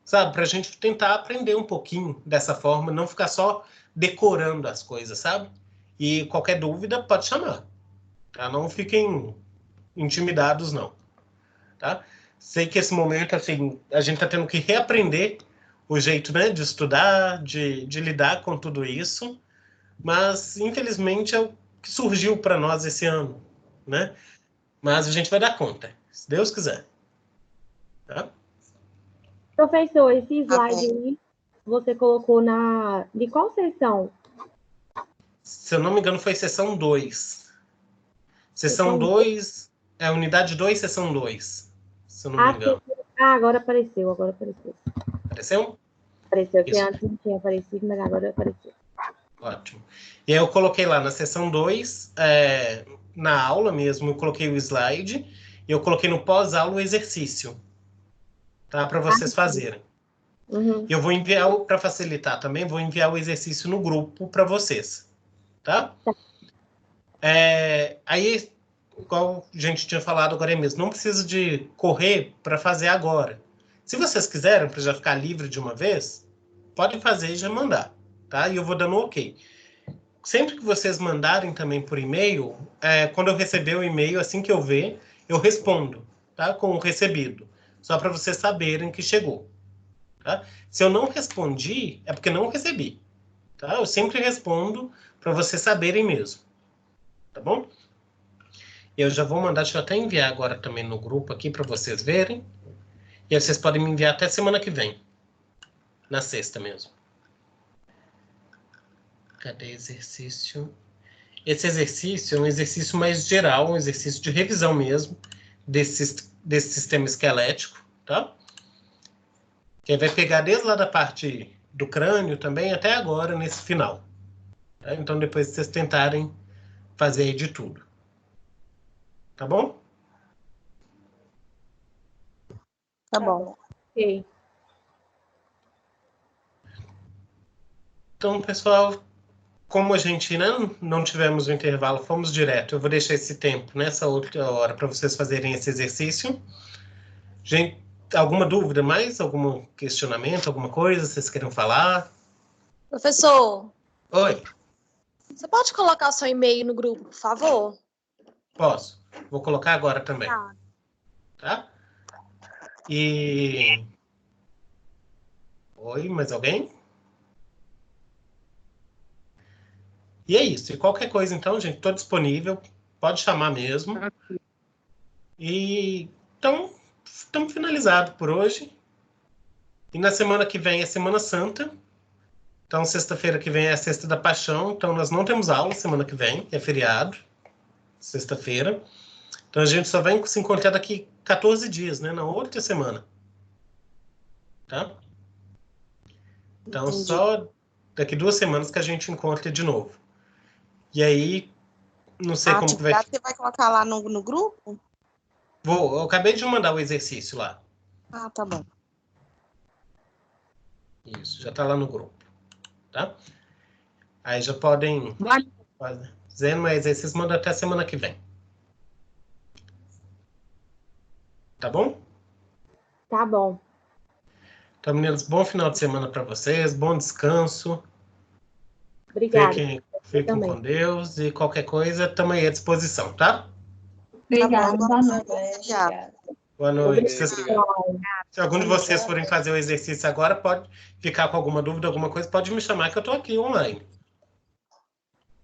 Sabe? Pra gente tentar aprender um pouquinho dessa forma, não ficar só decorando as coisas, sabe? E qualquer dúvida, pode chamar. Tá? Não fiquem intimidados, não. Tá? Sei que esse momento, assim, a gente tá tendo que reaprender o jeito, né, de estudar, de lidar com tudo isso, mas, infelizmente, é o que surgiu para nós esse ano, né? Mas a gente vai dar conta, se Deus quiser. Tá? Professor, esse slide aí, você colocou de qual sessão? Se eu não me engano, foi sessão 2. Sessão 2, unidade 2, sessão 2, se eu não me engano. Agora apareceu. Apareceu? Apareceu, que antes não tinha aparecido, mas agora apareceu. Ótimo. E aí eu coloquei lá na sessão 2, na aula mesmo, eu coloquei o slide, e eu coloquei no pós-aula o exercício, tá? Para vocês fazerem. E eu vou enviar, para facilitar também, vou enviar o exercício no grupo para vocês, tá? Aí, igual a gente tinha falado agora mesmo, não precisa de correr para fazer agora. Se vocês quiserem, para já ficar livre de uma vez, podem fazer e já mandar, tá? E eu vou dando ok. Sempre que vocês mandarem também por e-mail, quando eu receber o e-mail, assim que eu ver, eu respondo, tá? Com o recebido. Só para vocês saberem que chegou, tá? Se eu não respondi, é porque não recebi, tá? Eu sempre respondo para vocês saberem mesmo, tá bom? Eu já vou mandar, deixa eu até enviar agora também no grupo aqui para vocês verem. E aí vocês podem me enviar até semana que vem, na sexta mesmo. Cadê exercício? Esse exercício é um exercício mais geral, um exercício de revisão mesmo desse sistema esquelético, tá? Que vai pegar desde lá da parte do crânio também até agora, nesse final. Tá? Então, depois vocês tentarem fazer aí de tudo. Tá bom? Tá bom. Ok. Então, pessoal, como a gente, né, não tivemos o intervalo, fomos direto. Eu vou deixar esse tempo nessa outra hora para vocês fazerem esse exercício. Gente, alguma dúvida mais? Algum questionamento? Alguma coisa vocês queiram falar? Professor, Oi, você pode colocar o seu e-mail no grupo, por favor? posso. Vou colocar agora também. Tá? E... Oi, mais alguém? E é isso. E qualquer coisa, então, gente, estou disponível. Pode chamar mesmo. E então, estamos finalizados por hoje. E na semana que vem é Semana Santa. Então, sexta-feira que vem é a Sexta da Paixão. Então, nós não temos aula semana que vem. É feriado. Sexta-feira. Então, a gente só vai se encontrar daqui 14 dias, né? Na outra semana. Tá? Então, Entendi. só daqui 2 semanas que a gente encontra de novo. E aí, não sei A como que vai... atividade você vai colocar lá no grupo? Eu acabei de mandar o exercício lá. Ah, tá bom. Isso, já está lá no grupo. Tá? Aí já podem fazer, mas aí vocês mandam até semana que vem. Tá bom? Tá bom. Então, meninos, bom final de semana para vocês, bom descanso. Obrigada. Fiquem com Deus e qualquer coisa, estamos aí à disposição, tá? Obrigada. Tá bom. Boa noite. Obrigada. Boa noite. Obrigado. Se algum de vocês forem fazer o exercício agora, pode ficar com alguma dúvida, alguma coisa, pode me chamar que eu estou aqui online.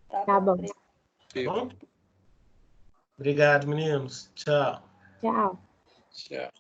Tá bom. Tá bom? Obrigado, meninos. Tchau. Tchau. Tchau.